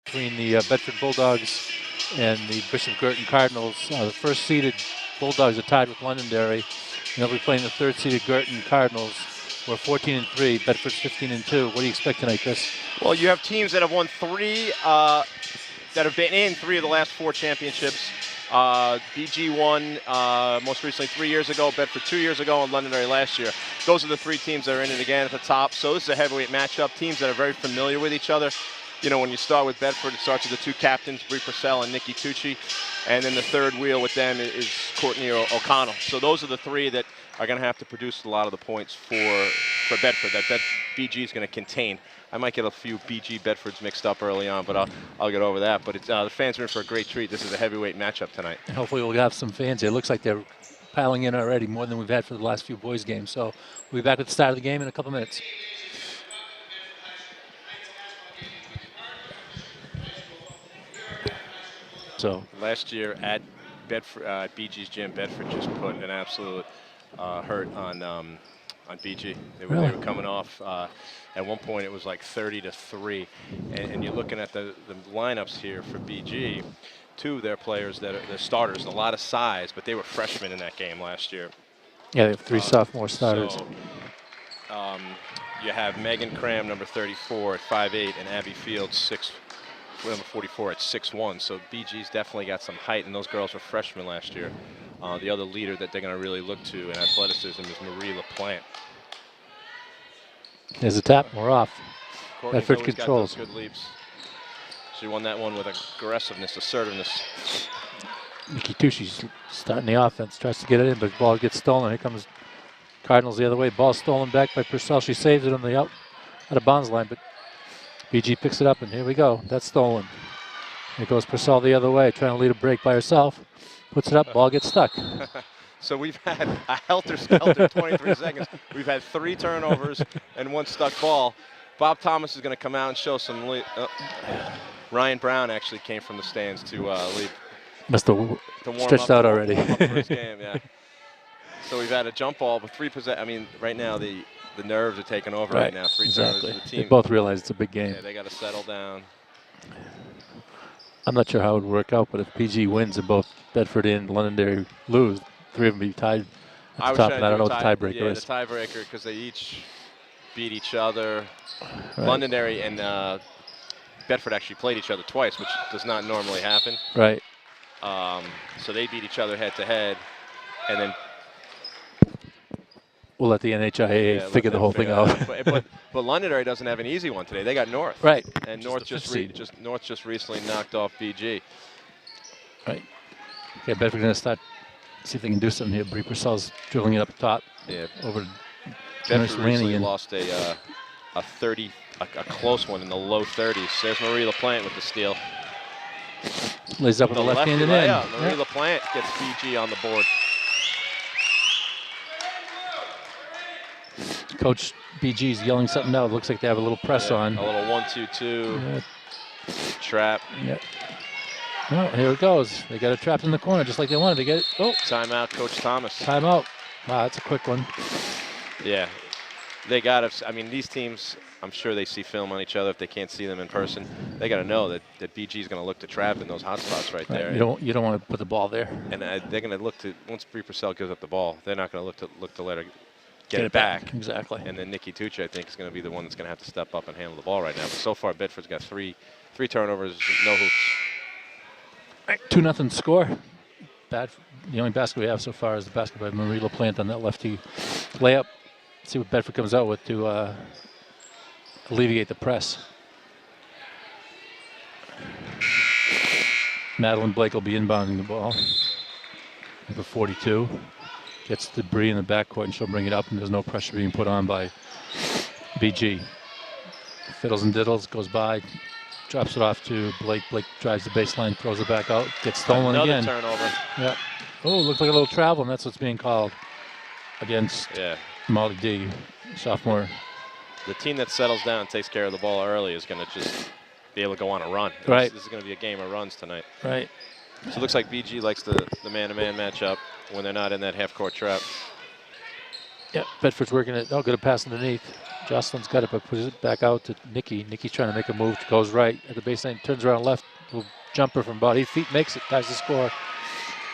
between the Bedford Bulldogs and the Bishop Guertin Cardinals. The first seeded Bulldogs are tied with Londonderry, and they'll be playing the third seeded Guertin Cardinals. We're 14-3. Bedford's 15-2. What do you expect tonight, Chris? Well, you have teams that have won three, that have been in three of the last four championships. BG won most recently 3 years ago, Bedford 2 years ago, and Londonderry last year. Those are the three teams that are in it again at the top. So this is a heavyweight matchup. Teams that are very familiar with each other. You know, when you start with Bedford, it starts with the two captains, Bree Purcell and Nikki Tucci. And then the third wheel with them is Courtney O'Connell. So those are the three that are going to have to produce a lot of the points for Bedford, that BG is going to contain. I might get a few BG Bedfords mixed up early on, but I'll get over that. But it's, the fans are in for a great treat. This is a heavyweight matchup tonight. And hopefully we'll have some fans here. It looks like they're piling in already, more than we've had for the last few boys' games. So we'll be back at the start of the game in a couple minutes. So last year at Bedford, BG's gym, Bedford just put an absolute hurt on BG. They were coming off. At one point, it was like 30-3, and you're looking at the lineups here for BG. Two of their players that are the starters, a lot of size, but they were freshmen in that game last year. Yeah, they have three sophomore starters. So, you have Megan Cram, number 34 at 5'8", and Abby Fields, number 44 at 6'1". So BG's definitely got some height, and those girls were freshmen last year. The other leader that they're going to really look to in athleticism is Marie LaPlante. There's a tap, we're off. Courtney's Bedford always controls. got those good leaps. She won that one with aggressiveness, assertiveness. Nikki Tucci's starting the offense, tries to get it in, but the ball gets stolen. Here comes Cardinals the other way. Ball stolen back by Purcell. She saves it on the out of bounds line, but BG picks it up, and here we go. That's stolen. Here goes Purcell the other way, trying to lead a break by herself. Puts it up, ball gets stuck. So we've had a helter-skelter 23 seconds. We've had 3 turnovers and 1 stuck ball. Bob Thomas is going to come out and show some lead. Ryan Brown actually came from the stands to lead. Must have stretched out already. Warm up for his game, yeah. So we've had a jump ball, but 3 possessions. I mean, right now the nerves are taking over right now. 3 turnovers for the team. They both realize it's a big game. Yeah, they got to settle down. I'm not sure how it would work out, but if PG wins and both Bedford and Londonderry lose, 3 of them be tied at the top, and I don't know what the tiebreaker is. Yeah, the tiebreaker, because they each beat each other. Right. Londonderry and Bedford actually played each other twice, which does not normally happen. Right. So they beat each other head-to-head, and then we'll let the NHIAA figure the whole thing out. But Londonderry doesn't have an easy one today. They got North. Right. And North just recently knocked off BG. Right. Okay, Bedford's going to start, see if they can do something here. Bree Purcell's drilling it up top. Yeah. Over to Bedford recently lost a close one in the low 30s. There's Marie LaPlante with the steal. Lays up with the left-handed in. Marie LaPlante gets BG on the board. Coach BG's yelling something out. Looks like they have a little press on. A little 1-2-2 trap. Yeah. Well, here it goes. They got it trapped in the corner just like they wanted to get it. Oh. Timeout, Coach Thomas. Timeout. Wow, that's a quick one. Yeah. They got to, I mean, these teams, I'm sure they see film on each other if they can't see them in person. They got to know that BG is going to look to trap in those hot spots right there. You don't want to put the ball there. And they're going to look to, once Bree Purcell gives up the ball, they're not going to look to let her get it back. Exactly. And then Nikki Tucci, I think, is going to be the one that's going to have to step up and handle the ball right now. But so far, Bedford's got three turnovers, no hoops. 2-0 score. The only basket we have so far is the basket by Marie LaPlante on that lefty layup. See what Bedford comes out with to alleviate the press. Madeline Blake will be inbounding the ball. Number 42 gets debris in the backcourt, and she'll bring it up, and there's no pressure being put on by BG. Fiddles and diddles, goes by, drops it off to Blake. Blake drives the baseline, throws it back out, gets stolen again. Another turnover. Yeah. Oh, looks like a little travel, and that's what's being called against Molly D, sophomore. The team that settles down and takes care of the ball early is going to just be able to go on a run. Right. This is going to be a game of runs tonight. Right. So it looks like BG likes the man-to-man matchup when they're not in that half-court trap. Yeah, Bedford's working it. Oh, good pass underneath. Jocelyn's got it, but puts it back out to Nikki. Nikki's trying to make a move. Goes right at the baseline, turns around left. Little jumper from about 8 feet, makes it, ties the score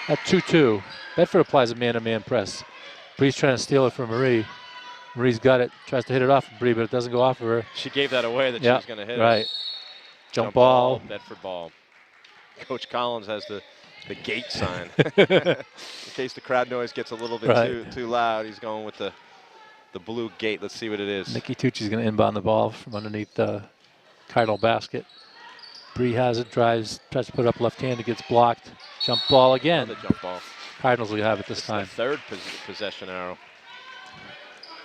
at 2-2. Bedford applies a man-to-man press. Bree's trying to steal it from Marie. Marie's got it, tries to hit it off of Bree, but it doesn't go off of her. She gave that away that she was going to hit right. it. Jump ball. Bedford ball. Coach Collins has the gate sign. In case the crowd noise gets a little bit too loud, he's going with the blue gate. Let's see what it is. Nikki Tucci's going to inbound the ball from underneath the Cardinal basket. Bree has it, drives, tries to put it up left-handed, gets blocked. Jump ball again. Another jump ball. Cardinals will have it this time. The third possession arrow.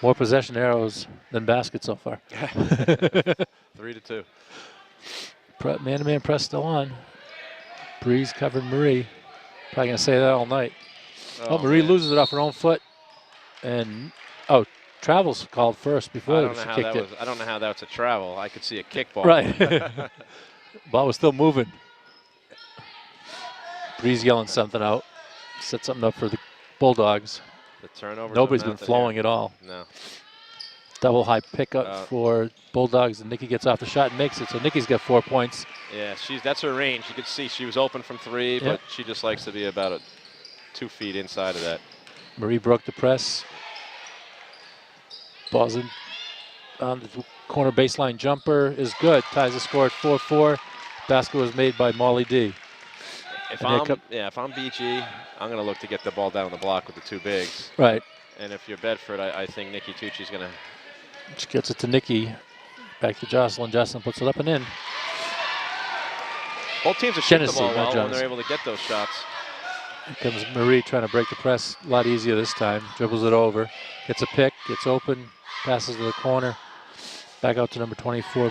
More possession arrows than baskets so far. 3-2. Man-to-man press still on. Bree's covered Marie. Probably going to say that all night. Oh, Marie loses it off her own foot. And, travel's called first before she kicked it. I don't know how that's a travel. I could see a kickball. Right. Ball was still moving. Bree's yelling something out. Set something up for the Bulldogs. The turnover. Nobody's been flowing at all. No. Double high pickup for Bulldogs, and Nikki gets off the shot and makes it. So Nikki's got 4 points. Yeah, that's her range. You could see she was open from 3, but she just likes to be about 2 feet inside of that. Marie broke the press. Ball's in on the corner baseline jumper is good. Ties the score at 4-4. Basket was made by Molly D. If I'm BG, I'm going to look to get the ball down the block with the 2 bigs. Right. And if you're Bedford, I think Nikki Tucci's going to. She gets it to Nikki. Back to Jocelyn. Jocelyn puts it up and in. Both teams are shooting the ball well when they're able to get those shots. Here comes Marie trying to break the press. A lot easier this time. Dribbles it over. Gets a pick. Gets open. Passes to the corner. Back out to number 24,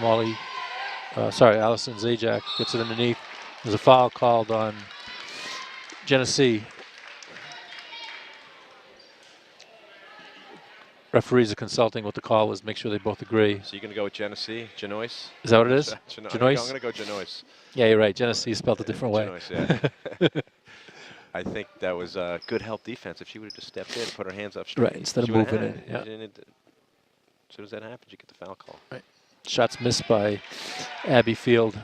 Allison Zajac. Gets it underneath. There's a foul called on Genesee. Referees are consulting what the call is. Make sure they both agree. So you're going to go with Genesee? Genoise? Is that what it is? Genoise? I'm going to go Genoise. Yeah, you're right. Genesee spelled a different way. Genoise, yeah. I think that was good help defense. If she would have just stepped in and put her hands up straight. Right, instead of moving it. Yeah. As soon as that happens, you get the foul call. Right. Shots missed by Abby Field.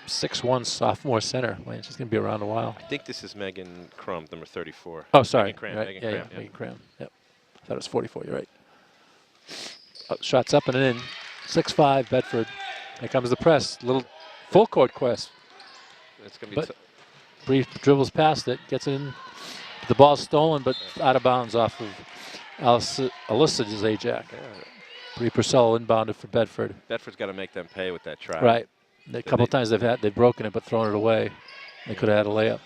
6'1" sophomore center. Man, she's going to be around a while. I think this is Megan Crum, number 34. Oh, sorry. Megan Cram. Right. Megan Cram. Megan Cram. Yep. I thought it was 44. You're right. Shots up and in. 6'5", Bedford. Here comes the press. Little full court quest. It's going to be. Bree dribbles past it, gets it in. The ball's stolen, but out of bounds off of Alyssa Zajac. Yeah. Bree Purcell inbounded for Bedford. Bedford's got to make them pay with that try. Right. A couple times they've broken it, but thrown it away. They could have had a layup.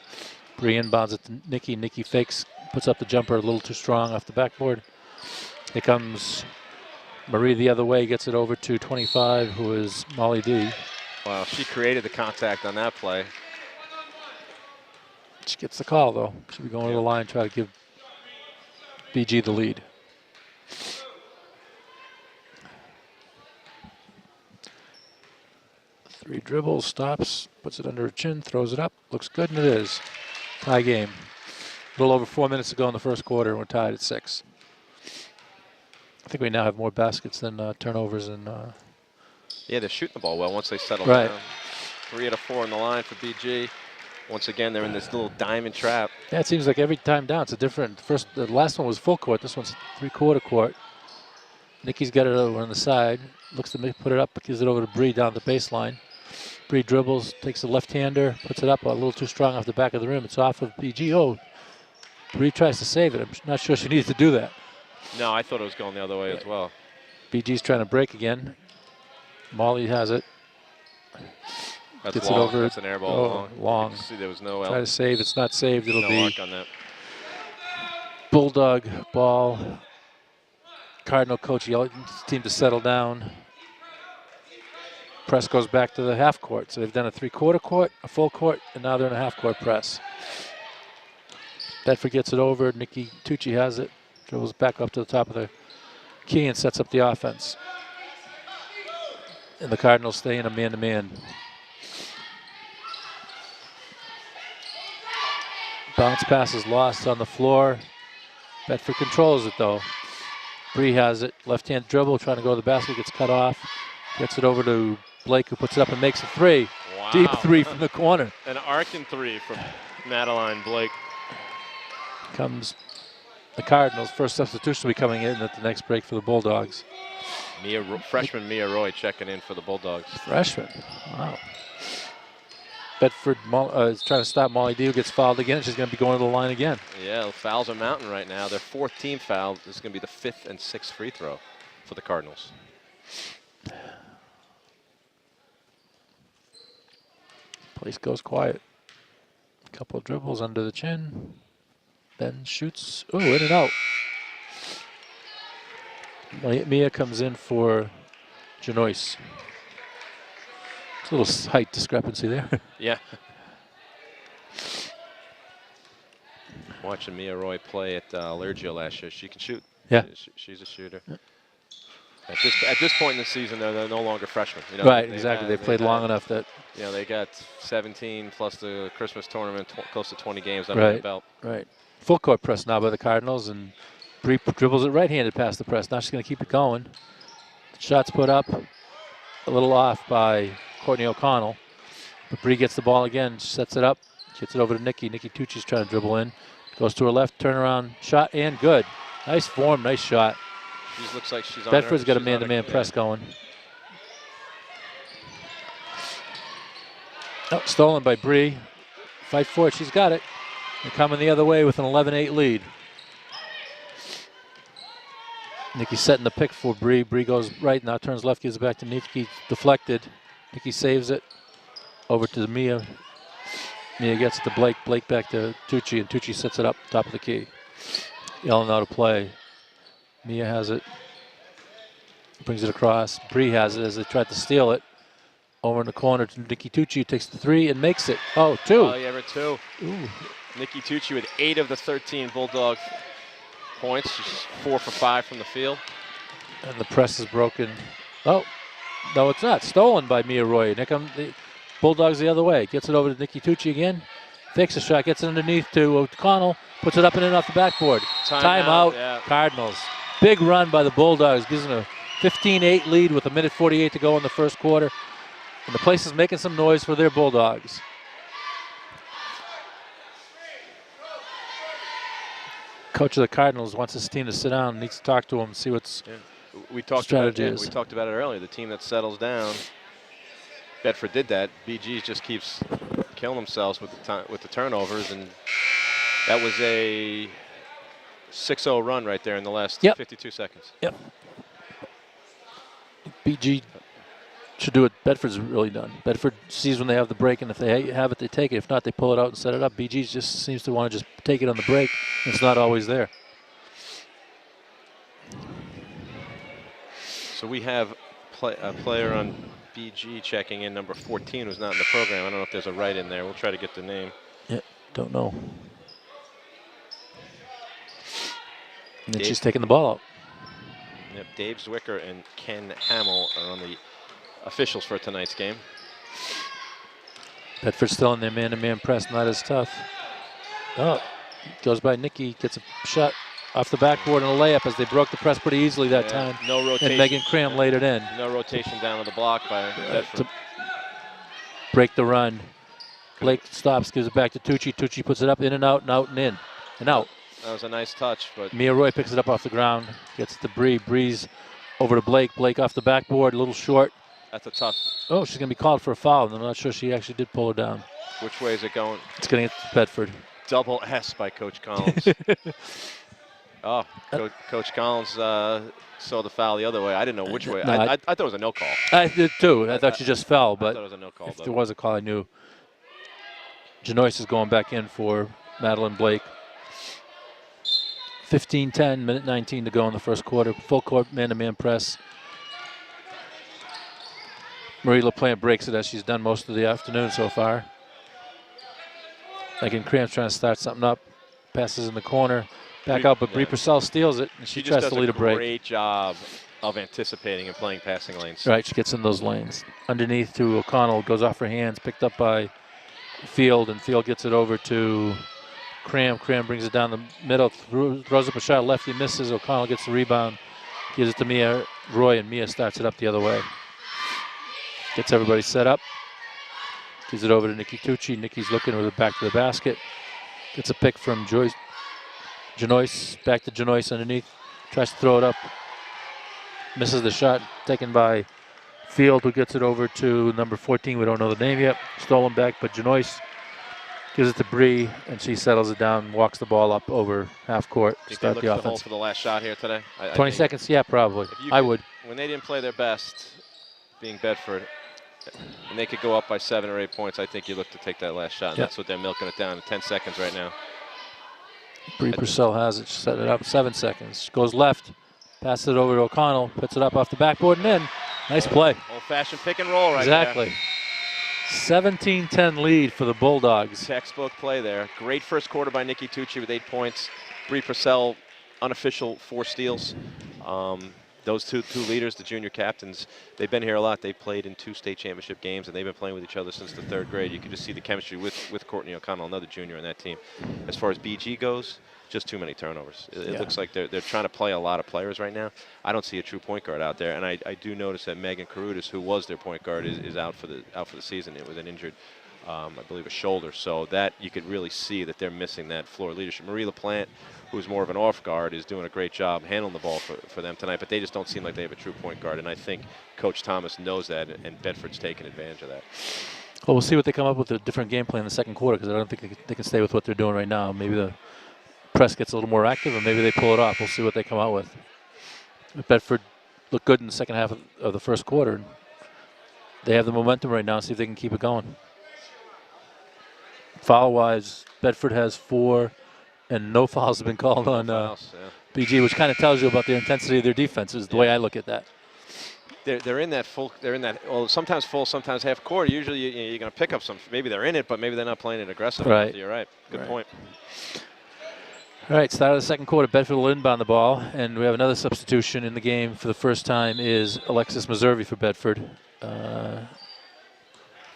Bree inbounds it to Nikki. Nikki fakes, puts up the jumper a little too strong off the backboard. Here comes Marie the other way, gets it over to 25, who is Molly D. Wow, she created the contact on that play. She gets the call, though. She'll be going to the line, try to give BG the lead. Three dribbles, stops, puts it under her chin, throws it up. Looks good, and it is. Tie game. A little over 4 minutes to go in the first quarter, and we're tied at 6. I think we now have more baskets than turnovers. And yeah, they're shooting the ball well once they settle right. down. 3 out of 4 in the line for BG. Once again, they're in this little diamond trap. Yeah, it seems like every time down, it's a different. The last one was full court. This one's 3/4 court. Nikki's got it over on the side. Looks to put it up, gives it over to Bree down the baseline. Bree dribbles, takes a left-hander, puts it up a little too strong off the back of the rim. It's off of BG. Oh, Bree tries to save it. I'm not sure she needs to do that. No, I thought it was going the other way as well. BG's trying to break again. Molly has it. That's gets long. it over. That's an air ball. Long. See, there was no. Try to save. It's not saved. It'll be luck on that. Bulldog ball. Cardinal coach yelling his team to settle down. Press goes back to the half court. So they've done a 3/4 court, a full court, and now they're in a half court press. Bedford gets it over. Nikki Tucci has it. Dribbles back up to the top of the key and sets up the offense. And the Cardinals stay in a man-to-man. Bounce pass is lost on the floor. Bedford controls it, though. Bree has it. Left-hand dribble, trying to go to the basket, gets cut off. Gets it over to Blake, who puts it up and makes a three. Wow. Deep three from the corner. An arcing three from Madeline Blake. Comes the Cardinals. First substitution will be coming in at the next break for the Bulldogs. Freshman Mia Roy checking in for the Bulldogs. Freshman. Wow. Bedford is trying to stop Molly D, who gets fouled again. She's going to be going to the line again. Yeah, the fouls are mounting right now. Their 4th team foul. This is going to be the 5th and 6th free throw for the Cardinals. Place goes quiet. A couple of dribbles under the chin. Then shoots. Ooh, in and out. Mia comes in for Janois. It's a little height discrepancy there. Yeah. Watching Mia Roy play at Allergia last year. She can shoot. Yeah. She's a shooter. Yeah. At this point in the season, they're no longer freshmen. You know, right, exactly. They played long enough that. You know, they got 17 plus the Christmas tournament, close to 20 games under their belt. Right. Full court press now by the Cardinals, and Bree dribbles it right-handed past the press. Now she's going to keep it going. Shots put up, a little off by Courtney O'Connell. But Bree gets the ball again, sets it up, gets it over to Nikki. Nikki Tucci's trying to dribble in. Goes to her left, turnaround shot, and good. Nice form, nice shot. She looks like she's on Bedford's got a man-to-man press going. Oh, stolen by Bree. Fight for it, she's got it. They're coming the other way with an 11-8 lead. Nikki setting the pick for Bree. Bree goes right, now turns left, gives it back to Nikki. Deflected. Nikki saves it. Over to Mia. Mia gets it to Blake. Blake back to Tucci, and Tucci sets it up top of the key. Yelling out a play. Mia has it. Brings it across. Bree has it as they tried to steal it. Over in the corner to Nikki Tucci, takes the three and makes it. Oh, two. Oh, yeah, 2. Ooh. Nikki Tucci with 8 of the 13 Bulldog points. She's 4 for 5 from the field. And the press is broken. Oh, no, it's not. Stolen by Mia Roy. Here come the Bulldogs the other way. Gets it over to Nikki Tucci again. Fakes a shot, gets it underneath to O'Connell. Puts it up and in off the backboard. Timeout, yeah. Cardinals. Big run by the Bulldogs. Gives them a 15-8 lead with 1:48 to go in the first quarter. And the place is making some noise for their Bulldogs. Coach of the Cardinals wants his team to sit down, needs to talk to him, see what's strategy is. We talked about it earlier. The team that settles down. Bedford did that. BG just keeps killing themselves with the turnovers, and that was a 6-0 run right there in the last 52 seconds. Yep. BG should do it. Bedford's really done. Bedford sees when they have the break, and if they have it, they take it. If not, they pull it out and set it up. BG just seems to want to just take it on the break. It's not always there. So we have a player on BG checking in, number 14, who's not in the program. I don't know if there's a right in there. We'll try to get the name. Yeah, don't know. And then she's taking the ball out. Yep, Dave Zwicker and Ken Hamill are on the officials for tonight's game. Bedford still in their man-to-man press, not as tough. Oh, goes by Nikki, gets a shot off the backboard and a layup as they broke the press pretty easily that time. No rotation. And Megan Cram laid it in. No rotation down to the block by Bedford. To break the run. Blake stops, gives it back to Tucci. Tucci puts it up, in and out, and out and in. And out. That was a nice touch, but Mia Roy picks it up off the ground, gets it to Bree. Bree's over to Blake. Blake off the backboard, a little short. That's a tough. Oh, she's going to be called for a foul, and I'm not sure she actually did pull her down. Which way is it going? It's going to get to Bedford. Double S by Coach Collins. Oh, Coach Collins saw the foul the other way. I didn't know which way. No, I thought it was a no call. I did too. I thought she just fell, but I thought it was a no call. If there was a call, I knew. Janois is going back in for Madeline Blake. 15-10, minute 19 to go in the first quarter. Full court man-to-man press. Marie LaPlante breaks it as she's done most of the afternoon so far. Megan Cram's trying to start something up. Passes in the corner. Back out, but Bree Purcell steals it, and she tries to lead a break. Great job of anticipating and playing passing lanes. Right, she gets in those lanes. Underneath to O'Connell, goes off her hands, picked up by Field, and Field gets it over to Cram. Cram brings it down the middle, throws up a shot, lefty misses. O'Connell gets the rebound, Gives it to Mia Roy, and Mia starts it up the other way. Gets everybody set up. Gives it over to Nikki Tucci. Nikki's looking with it back to the basket. Gets a pick from Janois. Back to Janois underneath. Tries to throw it up. Misses the shot. Taken by Field, who gets it over to number 14. We don't know the name yet. Stolen back, but Janois gives it to Bree, and she settles it down and walks the ball up over half court to start the the hole offense. for the last shot here today? 20 seconds, yeah, probably. I would. When they didn't play their best, being Bedford, and they could go up by 7 or 8 points, I think you look to take that last shot, and that's what they're milking it down in 10 seconds right now. Bree Purcell has it, set it up, 7 seconds. Goes left, passes it over to O'Connell, puts it up off the backboard and in. Nice play. Old-fashioned pick and roll right there. Exactly. 17-10 lead for the Bulldogs. Textbook play there. Great first quarter by Nikki Tucci with 8 points. Bree Purcell, unofficial 4 steals. Those two leaders, the junior captains, they've been here a lot. They've played in 2 state championship games, and they've been playing with each other since the 3rd grade. You can just see the chemistry with Courtney O'Connell, another junior on that team. As far as BG goes, just too many turnovers. It looks like they're trying to play a lot of players right now. I don't see a true point guard out there, and I do notice that Megan Carudis, who was their point guard, is out for the season with an injured, I believe, a shoulder. So that you could really see that they're missing that floor leadership. Marie LaPlante, who's more of an off guard, is doing a great job handling the ball for them tonight, but they just don't seem like they have a true point guard, and I think Coach Thomas knows that, and Bedford's taking advantage of that. Well, we'll see what they come up with, a different game plan in the second quarter, because I don't think they can stay with what they're doing right now. Maybe the press gets a little more active, or maybe they pull it off. We'll see what they come out with. Bedford looked good in the second half of the first quarter. They have the momentum right now. See if they can keep it going. Foul-wise, Bedford has 4, and no fouls have been called on BG, which kind of tells you about the intensity of their defense. Is the way I look at that. They're in that full. They're in that. Well, sometimes full, sometimes half court. Usually, you're going to pick up some. Maybe they're in it, but maybe they're not playing it aggressive. Right. You're right. Good point. All right, start of the second quarter. Bedford will inbound the ball, and we have another substitution in the game for the first time is Alexis Meservy for Bedford. And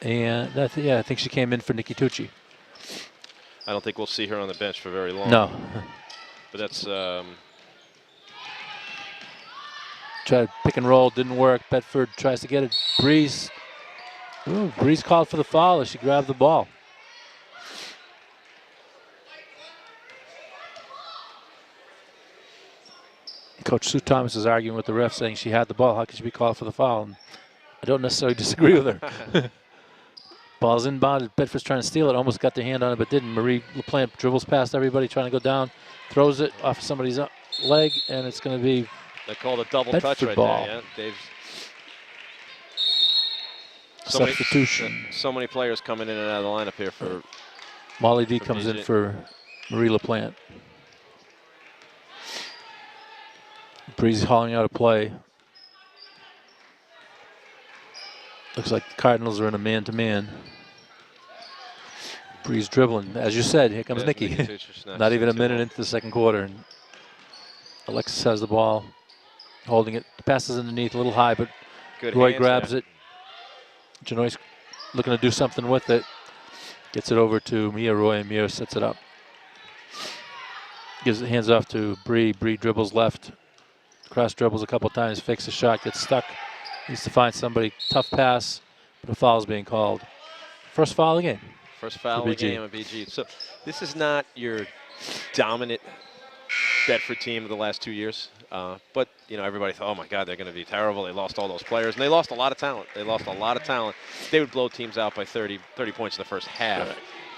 I think she came in for Nikki Tucci. I don't think we'll see her on the bench for very long. No. But that's. Tried pick and roll, didn't work. Bedford tries to get it. Breeze. Ooh, Breeze called for the foul as she grabbed the ball. Coach Sue Thomas is arguing with the ref, saying she had the ball. How could she be called for the foul? And I don't necessarily disagree with her. Ball's inbounded. Bedford's trying to steal it. Almost got their hand on it, but didn't. Marie LaPlante dribbles past everybody, trying to go down. Throws it off somebody's leg, and it's going to be they called a double Bedford touch right ball. there. Yeah, Dave's. Substitution. So many players coming in and out of the lineup here for. Molly D comes in for Marie LaPlante. Breeze hauling out a play. Looks like the Cardinals are in a man-to-man. Breeze dribbling. As you said, here comes Nikki. Not even a minute into the second quarter. And Alexis has the ball, holding it. Passes underneath, a little high, but good Roy grabs it. Janois looking to do something with it. Gets it over to Mia Roy, and Mia sets it up. Gives it hands off to Bree. Bree dribbles left. Cross dribbles a couple times, fakes a shot, gets stuck. Needs to find somebody. Tough pass, but a foul's being called. First foul of the game. First foul of the game of BG. So this is not your dominant Bedford team of the last 2 years. But, you know, everybody thought, oh, my God, they're going to be terrible. They lost all those players, and they lost a lot of talent. They would blow teams out by 30 points in the first half. Right.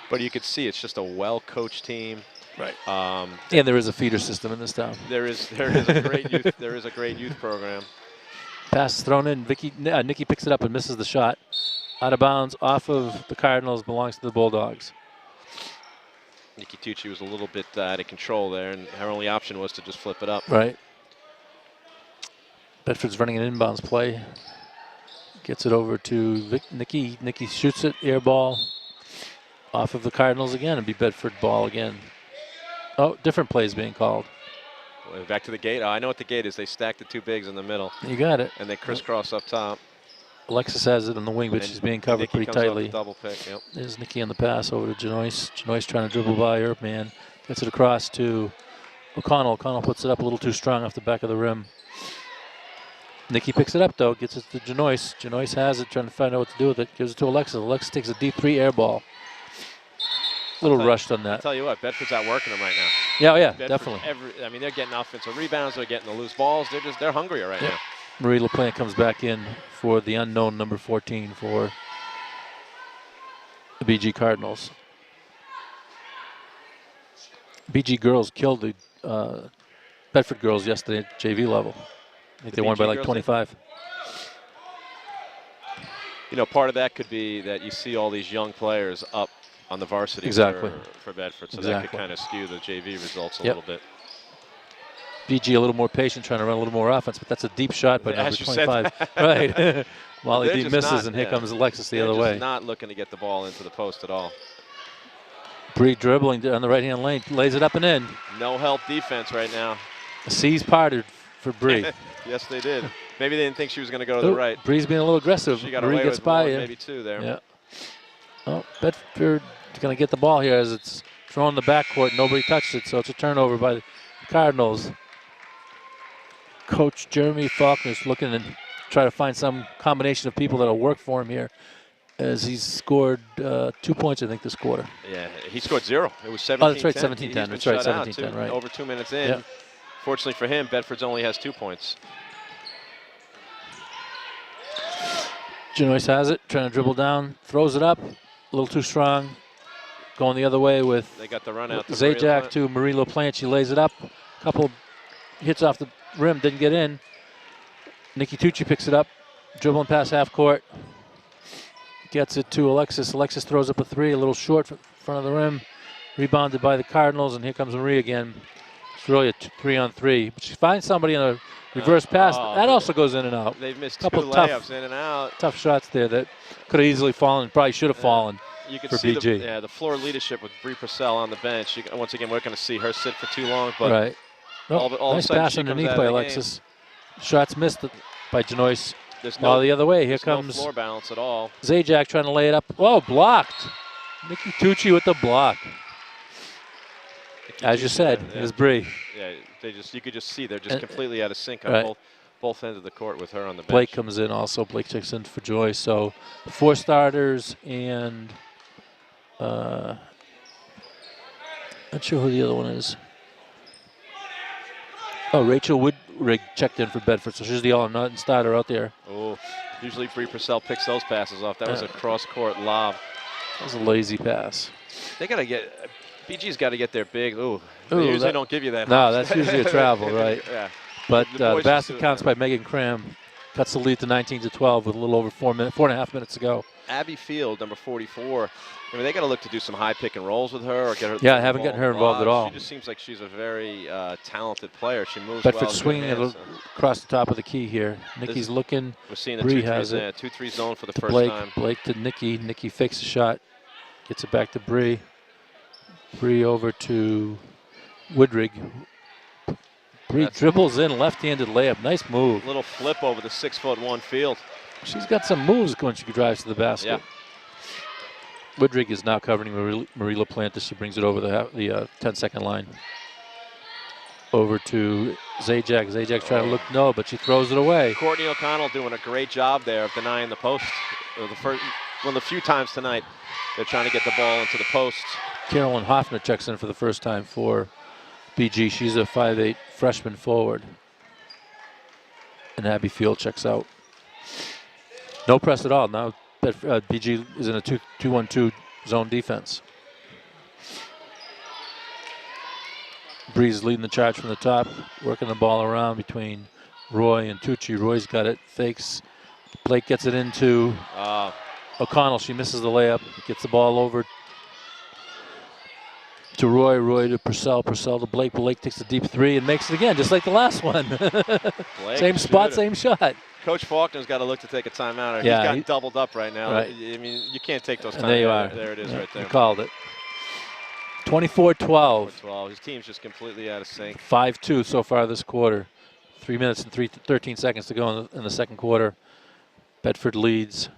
But you could see it's just a well-coached team. Right. And there is a feeder system in this town. There is a great youth. There is a great youth program. Pass thrown in. Nikki picks it up and misses the shot. Out of bounds, off of the Cardinals, belongs to the Bulldogs. Nikki Tucci was a little bit out of control there, and her only option was to just flip it up. Right. Bedford's running an inbounds play. Gets it over to Nikki. Nikki shoots it, air ball. Off of the Cardinals again, and be Bedford ball again. Oh, different plays being called. Back to the gate. Oh, I know what the gate is. They stack the 2 bigs in the middle. You got it. And they crisscross up top. Alexis has it on the wing, but she's being covered pretty tightly. Double pick. Yep. There's Nikki on the pass over to Janois. Janois trying to dribble by her man. Gets it across to O'Connell. O'Connell puts it up a little too strong off the back of the rim. Nikki picks it up, though, gets it to Janois. Janois has it, trying to find out what to do with it. Gives it to Alexis. Alexis takes a deep 3 air ball. A little rushed on I'll that. tell you what, Bedford's out working them right now. Yeah, yeah, Bedford's definitely. I mean, they're getting offensive rebounds. They're getting the loose balls. They're hungrier right now. Marie LaPlante comes back in for the unknown number 14 for the BG Cardinals. BG girls killed the Bedford girls yesterday at JV level. I think they won by like 25. You know, part of that could be that you see all these young players up on the varsity for Bedford, so that could kind of skew the JV results a little bit. BG a little more patient, trying to run a little more offense, but that's a deep shot by number 25. Right. Molly D misses, and here comes Alexis the other way. Not looking to get the ball into the post at all. Bree dribbling on the right-hand lane, lays it up and in. No help defense right now. The C's parted for Bree. Yes, they did. Maybe they didn't think she was going to go to the right. Bree's being a little aggressive. She got Bree away gets with by one, you. maybe 2 there. Yeah. Oh, Bedford is going to get the ball here as it's thrown in the backcourt. Nobody touched it, so it's a turnover by the Cardinals. Coach Jeremy Faulkner's looking to try to find some combination of people that'll work for him here, as he's scored 2 points, I think, this quarter. Yeah, he scored 0. It was 17-10. Oh, that's right, 17-10. That's right, 17-10, right. Over 2 minutes in. Yeah. Fortunately for him, Bedford's only has 2 points. Janois has it, trying to dribble down, throws it up, a little too strong. Going the other way with they got the run out. Zajac to Marie LaPlante. She lays it up. A couple hits off the rim, didn't get in. Nikki Tucci picks it up, dribbling past half court. Gets it to Alexis. Alexis throws up a 3, a little short in front of the rim. Rebounded by the Cardinals, and here comes Marie again. It's really a 3-on-3. But she finds somebody in a reverse pass. That also goes in and out. They've missed couple 2 tough, layups in and out. Tough shots there that could have easily fallen, probably should have fallen. You can for see BG. the floor leadership with Bree Purcell on the bench. Once again, we're going to see her sit for too long. But right. all of Nice a sudden pass underneath by Alexis. Shots missed by Janois. There's the other way. Here comes no floor balance at all. Zajac trying to lay it up. Oh, blocked. Nikki Tucci with the block. As you said, it was Bree. Yeah, you could just see they're just completely out of sync on both ends of the court with her on the bench. Blake comes in also. Blake checks in for Joy. So 4 starters and not sure who the other one is. Oh, Rachel Woodrig checked in for Bedford, so she's the all-or-nothing starter out there. Oh, usually Bree Purcell picks those passes off. That was a cross-court lob. That was a lazy pass. They got to get, BG's got to get their big, they usually don't give you that. No, that's usually a travel, right? Yeah. But the basket counts by Megan Cram. Cuts the lead to 19-12 with a little over 4.5 minutes to go. Abby Field, number 44. I mean, they got to look to do some high pick and rolls with her or get her. Yeah, I haven't gotten her involved at all. She just seems like she's a very talented player. She moves Bedford well. Swinging it across the top of the key here. Nikki's looking. We're seeing the Bree has 2-3 zone for the first Blake, time. Blake to Nikki. Nikki fakes a shot. Gets it back to Bree. Bree over to Woodrig. Bree dribbles in, left-handed layup. Nice move. Little flip over the 6'1" Field. She's got some moves when she drives to the basket. Yeah. Woodrig is now covering Marie LaPlante. She brings it over the 10-second line. Over to Zajac. Zajac trying to look, but she throws it away. Courtney O'Connell doing a great job there of denying the post. One of the few times tonight they're trying to get the ball into the post. Carolyn Hoffner checks in for the first time for BG. She's a 5'8" freshman forward. And Abby Field checks out. No press at all. Now BG is in a 2-1-2 zone defense. Breeze leading the charge from the top, working the ball around between Roy and Tucci. Roy's got it, fakes. Blake gets it into O'Connell. She misses the layup, gets the ball over to Roy. Roy to Purcell. Purcell to Blake. Blake takes a deep 3 and makes it again, just like the last one. Same spot, same shot. Coach Faulkner's got to look to take a timeout. Yeah, he's gotten doubled up right now. Right. I mean, you can't take those timeouts. There you are. There it is right there. You called it. 24-12. His team's just completely out of sync. 5-2 so far this quarter. 3 minutes and 13 seconds to go in the second quarter. Bedford leads.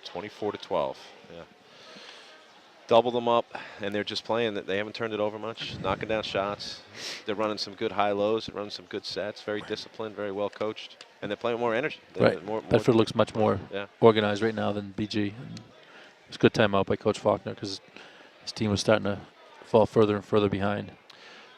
24-12. Yeah. double them up, and they're just playing. They haven't turned it over much, knocking down shots. They're running some good high-lows. They're running some good sets. Very disciplined, very well coached, and they're playing with more energy. Right. Bedford looks much more organized right now than BG. And it was a good timeout by Coach Faulkner because his team was starting to fall further and further behind.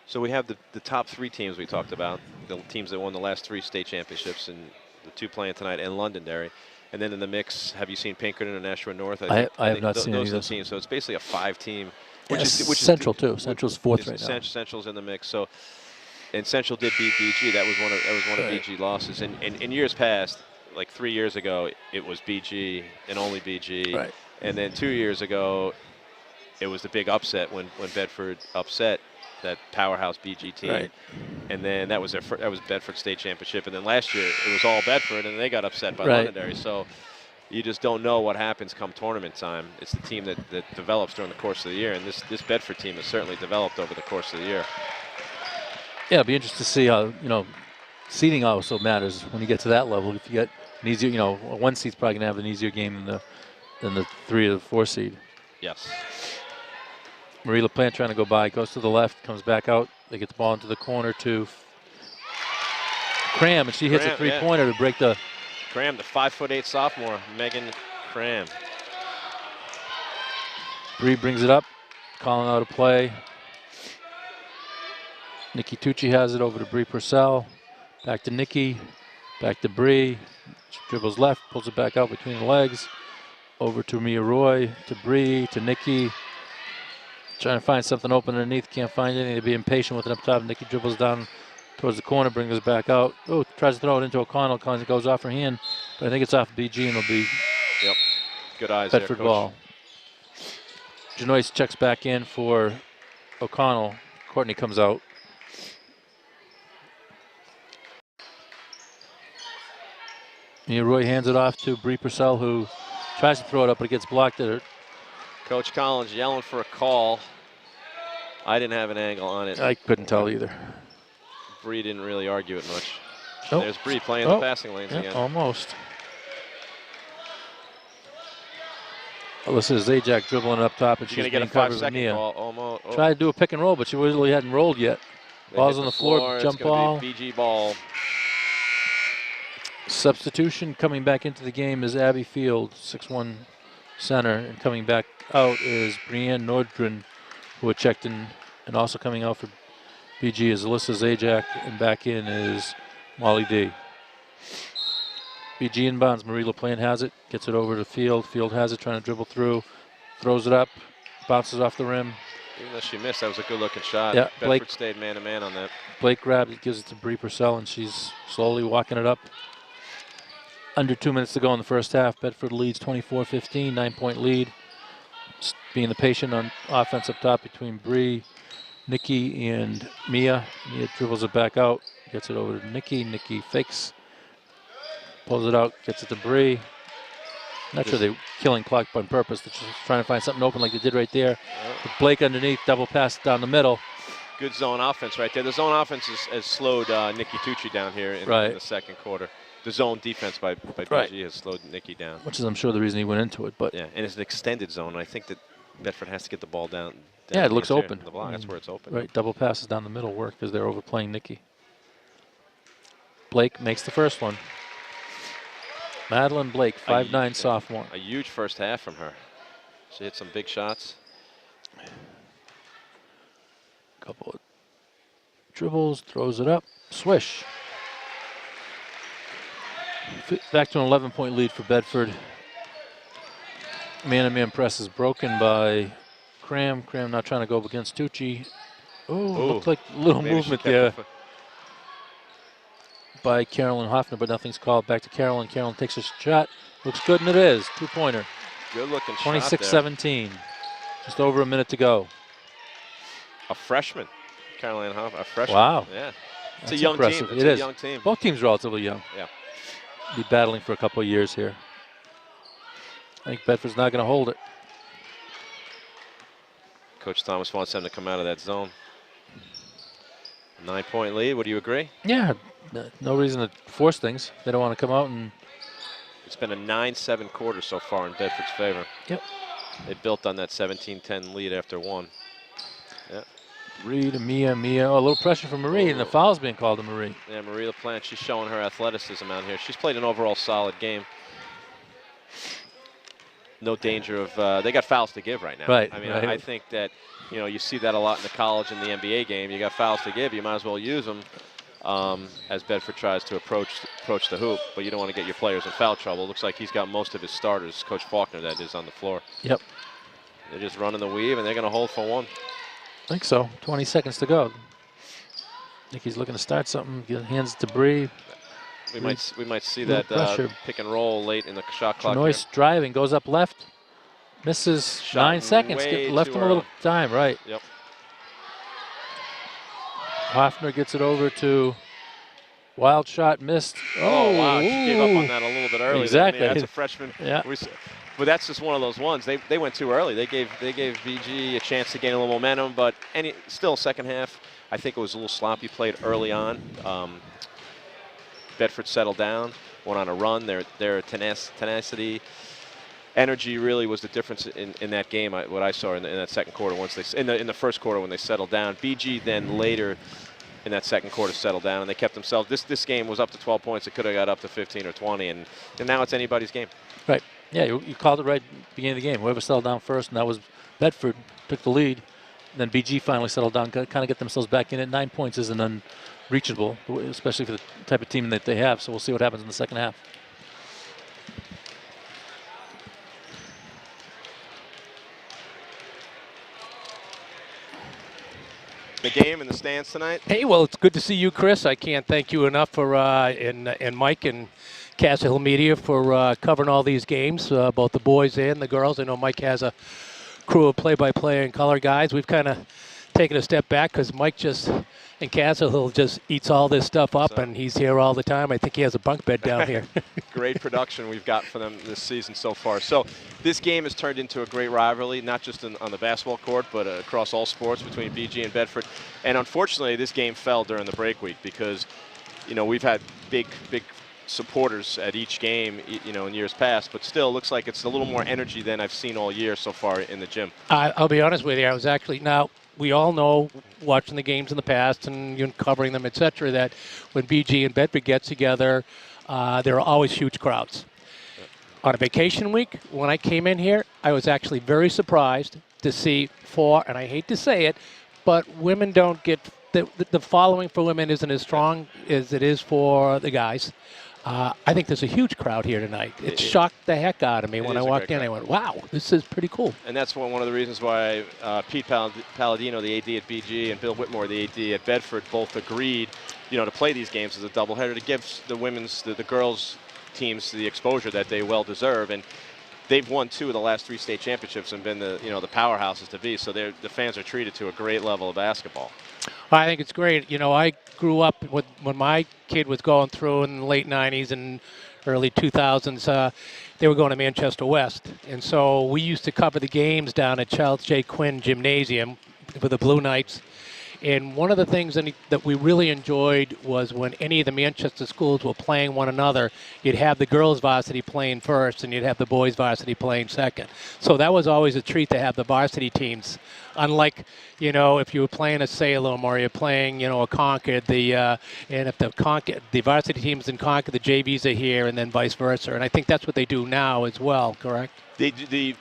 So we have the top 3 teams we talked about, the teams that won the last 3 state championships, and the 2 playing tonight, and Londonderry. And then in the mix, have you seen Pinkerton and Nashua North? I have not seen any of those teams. So it's basically a 5-team, which is Central too. Central's 4th right now. Central's in the mix. So, and Central did beat BG. That was one of BG losses. And in years past, like 3 years ago, it was BG and only BG. Right. And then 2 years ago, it was the big upset when Bedford upset that powerhouse BG team. Right. And then that was Bedford State Championship. And then last year it was all Bedford, and they got upset by right. Londonderry. So you just don't know what happens come tournament time. It's the team that develops during the course of the year, and this Bedford team has certainly developed over the course of the year. Yeah, it'll be interesting to see how, seeding also matters when you get to that level. If you get an easier, a 1 seed's probably gonna have an easier game than the 3 or the 4 seed. Yes. Marie LaPlante trying to go by, goes to the left, comes back out. They get the ball into the corner to Cram, and she hits a 3-pointer to break the. Cram, the 5'8" sophomore, Megan Cram. Bree brings it up, calling out a play. Nikki Tucci has it over to Bree Purcell. Back to Nikki, back to Bree. She dribbles left, pulls it back out between the legs. Over to Mia Roy, to Bree, to Nikki. Trying to find something open underneath, can't find anything. To be impatient with it up top. Nikki dribbles down towards the corner, brings it back out. Oh, tries to throw it into O'Connell. It goes off her hand, but I think it's off BG, and it'll be good eyes Bedford there, Coach. ball. Janoyce checks back in for O'Connell. Courtney comes out. Mia Roy hands it off to Bree Purcell, who tries to throw it up, but it gets blocked at her. Coach Collins yelling for a call. I didn't have an angle on it. I couldn't tell either. Bree didn't really argue it much. Nope. There's Bree playing the passing lanes again. Almost. Alyssa Zajac dribbling it up top, and she's going to get a covered 5-second Mia. call. Almost. Tried to do a pick and roll, but she really hadn't rolled yet. Ball's on the floor, jump ball. BG ball. Substitution coming back into the game is Abby Field, 6'1" center, and coming back out is Brianne Nordgren, who had checked in, and also coming out for BG is Alyssa Zajac, and back in is Molly D. BG inbounds, Marie LaPlante has it, gets it over to Field. Field has it, trying to dribble through, throws it up, bounces off the rim. Even though she missed, that was a good-looking shot. Yeah, Bedford stayed man-to-man on that. Blake grabs it, gives it to Bree Purcell, and she's slowly walking it up. Under 2 minutes to go in the first half. Bedford leads 24-15, 9-point lead. Just being the patient on offense up top between Bree, Nikki, and Mia. Mia dribbles it back out, gets it over to Nikki. Nikki fakes, pulls it out, gets it to Bree. Not sure they're killing clock on purpose. They're just trying to find something open like they did right there. With Blake underneath, double pass down the middle. Good zone offense right there. The zone offense has slowed Nikki Tucci down here in the second quarter. The zone defense by BG has slowed Nikki down. Which is, I'm sure, the reason he went into it. But yeah, and it's an extended zone. I think that Bedford has to get the ball down. Yeah, it looks open. The block, that's where it's open. Right, double passes down the middle work because they're overplaying Nikki. Blake makes the first one. Madeline Blake, 5'9" sophomore. A huge first half from her. She hit some big shots. Couple of dribbles, throws it up, swish. Back to an 11-point lead for Bedford. Man-to-man press is broken by Cram. Cram not trying to go up against Tucci. Oh, looked like a little movement there by Carolyn Hoffner, but nothing's called. Back to Carolyn. Carolyn takes a shot. Looks good, and it is. 2-pointer. Good looking shot. 26-17. Just over a minute to go. A freshman, Caroline Hoffner. A freshman. Wow. Yeah. It's That's a young impressive. team. It's a young team. Both teams relatively young. Yeah. Be battling for a couple of years here. I think Bedford's not going to hold it. Coach Thomas wants them to come out of that zone. 9-point lead. Would you agree? Yeah. No reason to force things. They don't want to come out and. It's been a 9-7 quarter so far in Bedford's favor. Yep. They built on that 17-10 lead after one. Yeah. Marie to Mia. Oh, a little pressure from Marie, and the foul's being called to Marie. Yeah, Marie LaPlante, she's showing her athleticism out here. She's played an overall solid game. No danger of, they got fouls to give right now. Right. I mean, right. I think that, you see that a lot in the college and the NBA game. You got fouls to give, you might as well use them as Bedford tries to approach the hoop, but you don't want to get your players in foul trouble. Looks like he's got most of his starters, Coach Faulkner, that is, on the floor. Yep. They're just running the weave, and they're going to hold for one. I think so. 20 seconds to go. I think he's looking to start something. Get hands to Bree. We might see that pick and roll late in the shot clock. Noyce driving, goes up left, misses. Shot 9 seconds. Left him a little time, right? Yep. Hoffner gets it over to wild shot, missed. Oh wow, she gave up on that a little bit early. Exactly. That's a freshman. Yeah. But that's just one of those ones. They went too early. They gave BG a chance to gain a little momentum, but still second half, I think it was a little sloppy played early on. Bedford settled down, went on a run. Their tenacity, energy really was the difference in that game. What I saw in that second quarter, once they in the first quarter when they settled down. BG then later in that second quarter settled down, and they kept themselves. This game was up to 12 points. It could have got up to 15 or 20, and now it's anybody's game. Right. Yeah, you called it right at the beginning of the game. Whoever settled down first, and that was Bedford, took the lead. And then BG finally settled down, kind of get themselves back in it. 9 points isn't unreachable, especially for the type of team that they have. So we'll see what happens in the second half. The game and the stands tonight. Hey, well, it's good to see you, Chris. I can't thank you enough for and Mike and Castle Hill Media for covering all these games, both the boys and the girls. I know Mike has a crew of play-by-play and color guys. We've kind of taken a step back because Mike and Castle Hill just eats all this stuff up, and he's here all the time. I think he has a bunk bed down here. Great production we've got for them this season so far. So this game has turned into a great rivalry, not just on the basketball court, but across all sports between BG and Bedford. And unfortunately, this game fell during the break week because, we've had big supporters at each game, in years past, but still looks like it's a little more energy than I've seen all year so far in the gym. I'll be honest with you. I was actually, now we all know, watching the games in the past and covering them, etc., that when BG and Bedford get together, there are always huge crowds. On a vacation week, when I came in here, I was actually very surprised to see and I hate to say it, but women don't get, the following for women isn't as strong as it is for the guys. I think there's a huge crowd here tonight. It shocked the heck out of me when I walked in. I went, wow, this is pretty cool. And that's one of the reasons why Pete Palladino, the AD at BG, and Bill Whitmore, the AD at Bedford, both agreed, to play these games as a doubleheader to give the girls teams the exposure that they well deserve. And they've won 2 of the last 3 state championships and been the powerhouses to be. So the fans are treated to a great level of basketball. I think it's great. I grew up when my kid was going through in the late 90s and early 2000s. They were going to Manchester West. And so we used to cover the games down at Charles J. Quinn Gymnasium for the Blue Knights. And one of the things that we really enjoyed was when any of the Manchester schools were playing one another, you'd have the girls' varsity playing first and you'd have the boys' varsity playing second. So that was always a treat to have the varsity teams. Unlike, if you were playing a Salem or you're playing, a Concord, and if the varsity teams in Concord, the JVs are here, and then vice versa. And I think that's what they do now as well, correct? The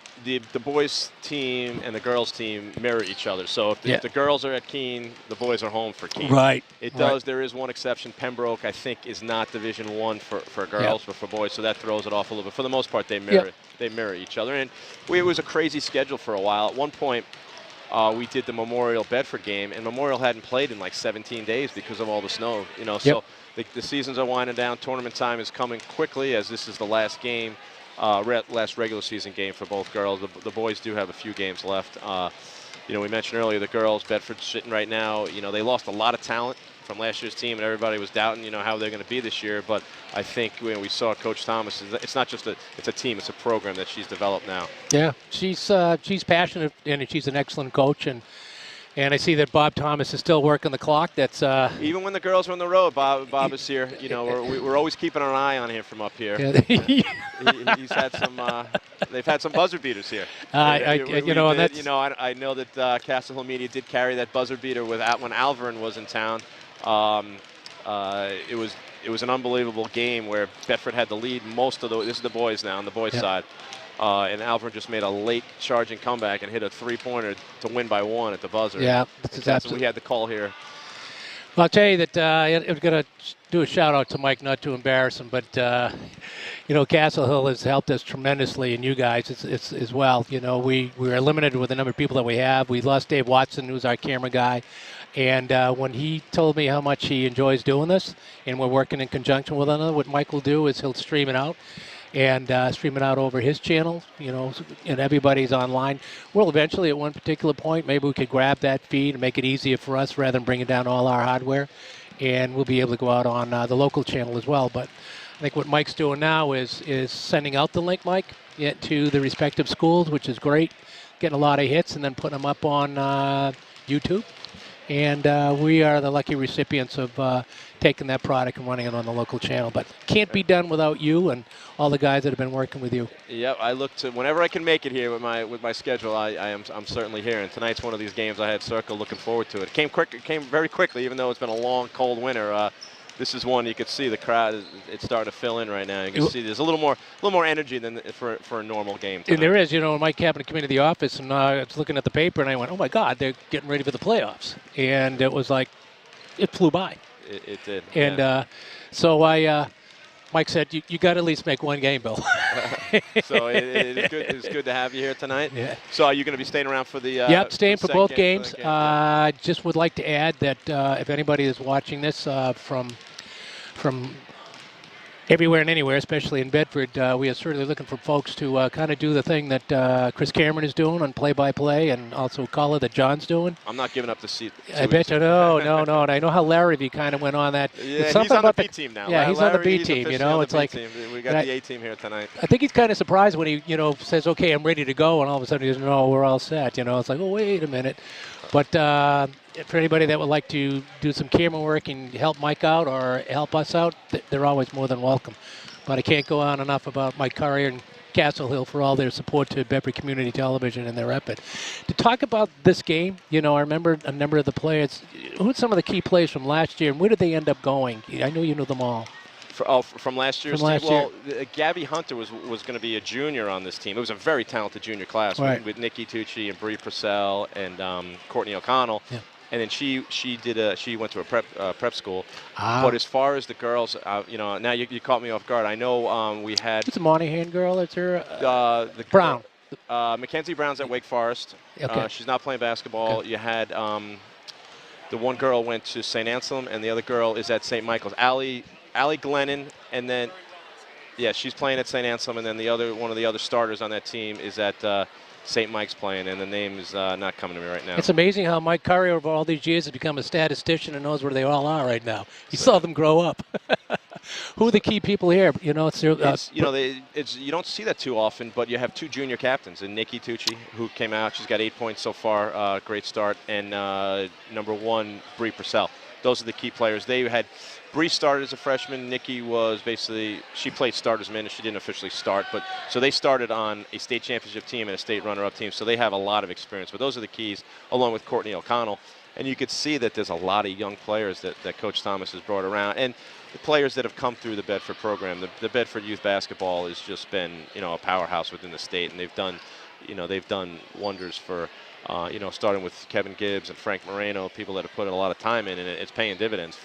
boys team and the girls team mirror each other. So if the girls are at Keene, the boys are home for Keene. Right. It does. Right. There is one exception. Pembroke, I think, is not Division I for girls, but for boys. So that throws it off a little bit. For the most part, they mirror each other. And it was a crazy schedule for a while. At one point, we did the Memorial Bedford game, and Memorial hadn't played in like 17 days because of all the snow. So the seasons are winding down. Tournament time is coming quickly as this is the last game. Last regular season game for both girls. The boys do have a few games left. We mentioned earlier the girls, Bedford's sitting right now. They lost a lot of talent from last year's team, and everybody was doubting, how they're going to be this year. But I think we saw Coach Thomas. It's not just it's a team, it's a program that she's developed now. Yeah, she's passionate and she's an excellent coach. And And I see that Bob Thomas is still working the clock. That's even when the girls are on the road, Bob is here. You know, we're always keeping an eye on him from up here. He's had some. They've had some buzzer beaters here. I know that Castle Hill Media did carry that buzzer beater when Alverin was in town. It was an unbelievable game where Bedford had the lead most of the. This is the boys now on the boys' side. And Alverin just made a late charging comeback and hit a 3-pointer to win by 1 at the buzzer. Yeah, we had the call here. Well, I'll tell you that I'm going to do a shout out to Mike, not to embarrass him, but Castle Hill has helped us tremendously, and you guys as well. You know, we are limited with the number of people that we have. We lost Dave Watson, who's our camera guy, and when he told me how much he enjoys doing this, and we're working in conjunction with another, what Mike will do is he'll stream it out. And stream it out over his channel, and everybody's online. Well, eventually at one particular point, maybe we could grab that feed and make it easier for us rather than bringing down all our hardware. And we'll be able to go out on the local channel as well. But I think what Mike's doing now is sending out the link, Mike, to the respective schools, which is great. Getting a lot of hits and then putting them up on YouTube. And we are the lucky recipients of taking that product and running it on the local channel. But can't be done without you and all the guys that have been working with you. Yep, I look to whenever I can make it here with my schedule. I'm certainly here. And tonight's one of these games I had circled, looking forward to it. It came quick. It came very quickly, even though it's been a long, cold winter. This is one you could see the crowd. It's starting to fill in right now. You can see there's a little more energy than for a normal game tonight. And there is, Mike Kavanagh came into the office, and I was looking at the paper, and I went, "Oh my God, they're getting ready for the playoffs!" And it was like, it flew by. It did. And so Mike said, "You got to at least make one game, Bill." So it's good. It's good to have you here tonight. Yeah. So are you going to be staying around for the? Yep, staying for both game, games. Just would like to add that if anybody is watching this from everywhere and anywhere, especially in Bedford, we are certainly looking for folks to kind of do the thing that Chris Cameron is doing on play-by-play, and also color that John's doing. I'm not giving up the seat. I bet you no. And I know how Larry kind of went on that. Yeah, he's on the B team now. Yeah, he's on the B team. It's like we got the A team here tonight. I think he's kind of surprised when he says, "Okay, I'm ready to go," and all of a sudden he says, "No, we're all set." It's like, "Oh, wait a minute." But for anybody that would like to do some camera work and help Mike out or help us out, they're always more than welcome. But I can't go on enough about Mike Currier and Castle Hill for all their support to Bedford Community Television and their effort. To talk about this game, I remember a number of the players. Who are some of the key players from last year, and where did they end up going? I know you knew them all. From last year's team? Well, Gabby Hunter was going to be a junior on this team. It was a very talented junior class with Nikki Tucci and Bree Purcell and Courtney O'Connell. Yeah. And then she went to a prep school. But as far as the girls, now you caught me off guard. I know we had. It's a Monahan girl. It's her. The Brown. Mackenzie Brown's at Wake Forest. Okay. She's not playing basketball. Okay. You had the one girl went to St. Anselm, and the other girl is at St. Michael's. Allie Glennon, and then she's playing at St. Anselm, and then one of the other starters on that team is at St. Mike's playing, and the name is not coming to me right now. It's amazing how Mike Currier over all these years has become a statistician and knows where they all are right now. He saw them grow up. Who are the key people here? You don't see that too often, but you have 2 junior captains, and Nikki Tucci, who came out. She's got 8 points so far, great start, and number 1, Bree Purcell. Those are the key players. They had. Bree started as a freshman. Nikki was she played starters minutes. She didn't officially start, but so they started on a state championship team and a state runner-up team, so they have a lot of experience. But those are the keys, along with Courtney O'Connell. And you could see that there's a lot of young players that Coach Thomas has brought around, and the players that have come through the Bedford program. The Bedford youth basketball has just been, a powerhouse within the state, and they've done wonders for. Starting with Kevin Gibbs and Frank Moreno, people that have put in a lot of time in, and it's paying dividends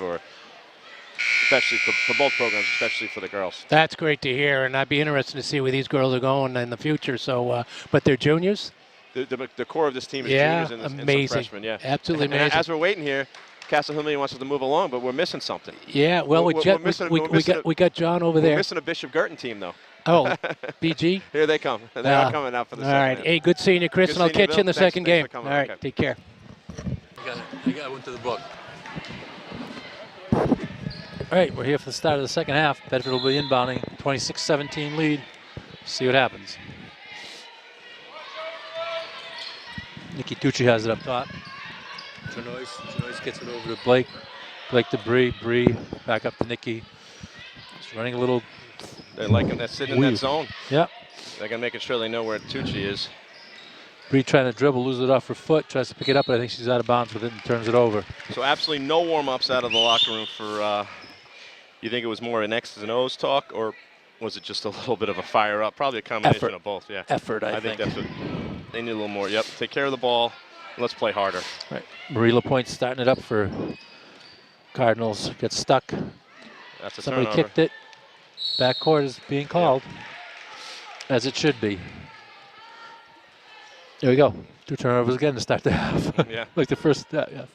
especially for both programs, especially for the girls. That's great to hear, and I'd be interested to see where these girls are going in the future. So, but they're juniors? The core of this team is juniors and some freshmen. Yeah, absolutely amazing. And as we're waiting here, Castle Hill Media wants us to move along, but we're missing something. Yeah, well, we got John over there. We're missing a Bishop Guertin team, though. Oh, BG? Here they come. They are coming out for the second. All right. Hey, good seeing you, Chris, and I'll catch you in the second game. All right, take care. I went to the book. All right, we're here for the start of the second half. Bedford will be inbounding, 26-17 lead. See what happens. Nikki Tucci has it up top. gets it over to Blake. Blake to Bree. Bree back up to Nikki. She's running a little. They're liking that sitting in that zone. Yep. They're going to making sure they know where Tucci is. Bree trying to dribble, loses it off her foot, tries to pick it up, but I think she's out of bounds with it and turns it over. So absolutely no warm-ups out of the locker room for, you think it was more an X's and O's talk, or was it just a little bit of a fire up? Probably a combination of both, yeah. Effort, I think think. that's what they need a little more. Yep, take care of the ball. Let's play harder. Right. Marie LaPointe starting it up for Cardinals. Gets stuck. That's a Somebody turnover. kicked it. Backcourt is being called, as it should be. There we go. 2 turnovers again to start the half. Yeah. Like the first, yeah.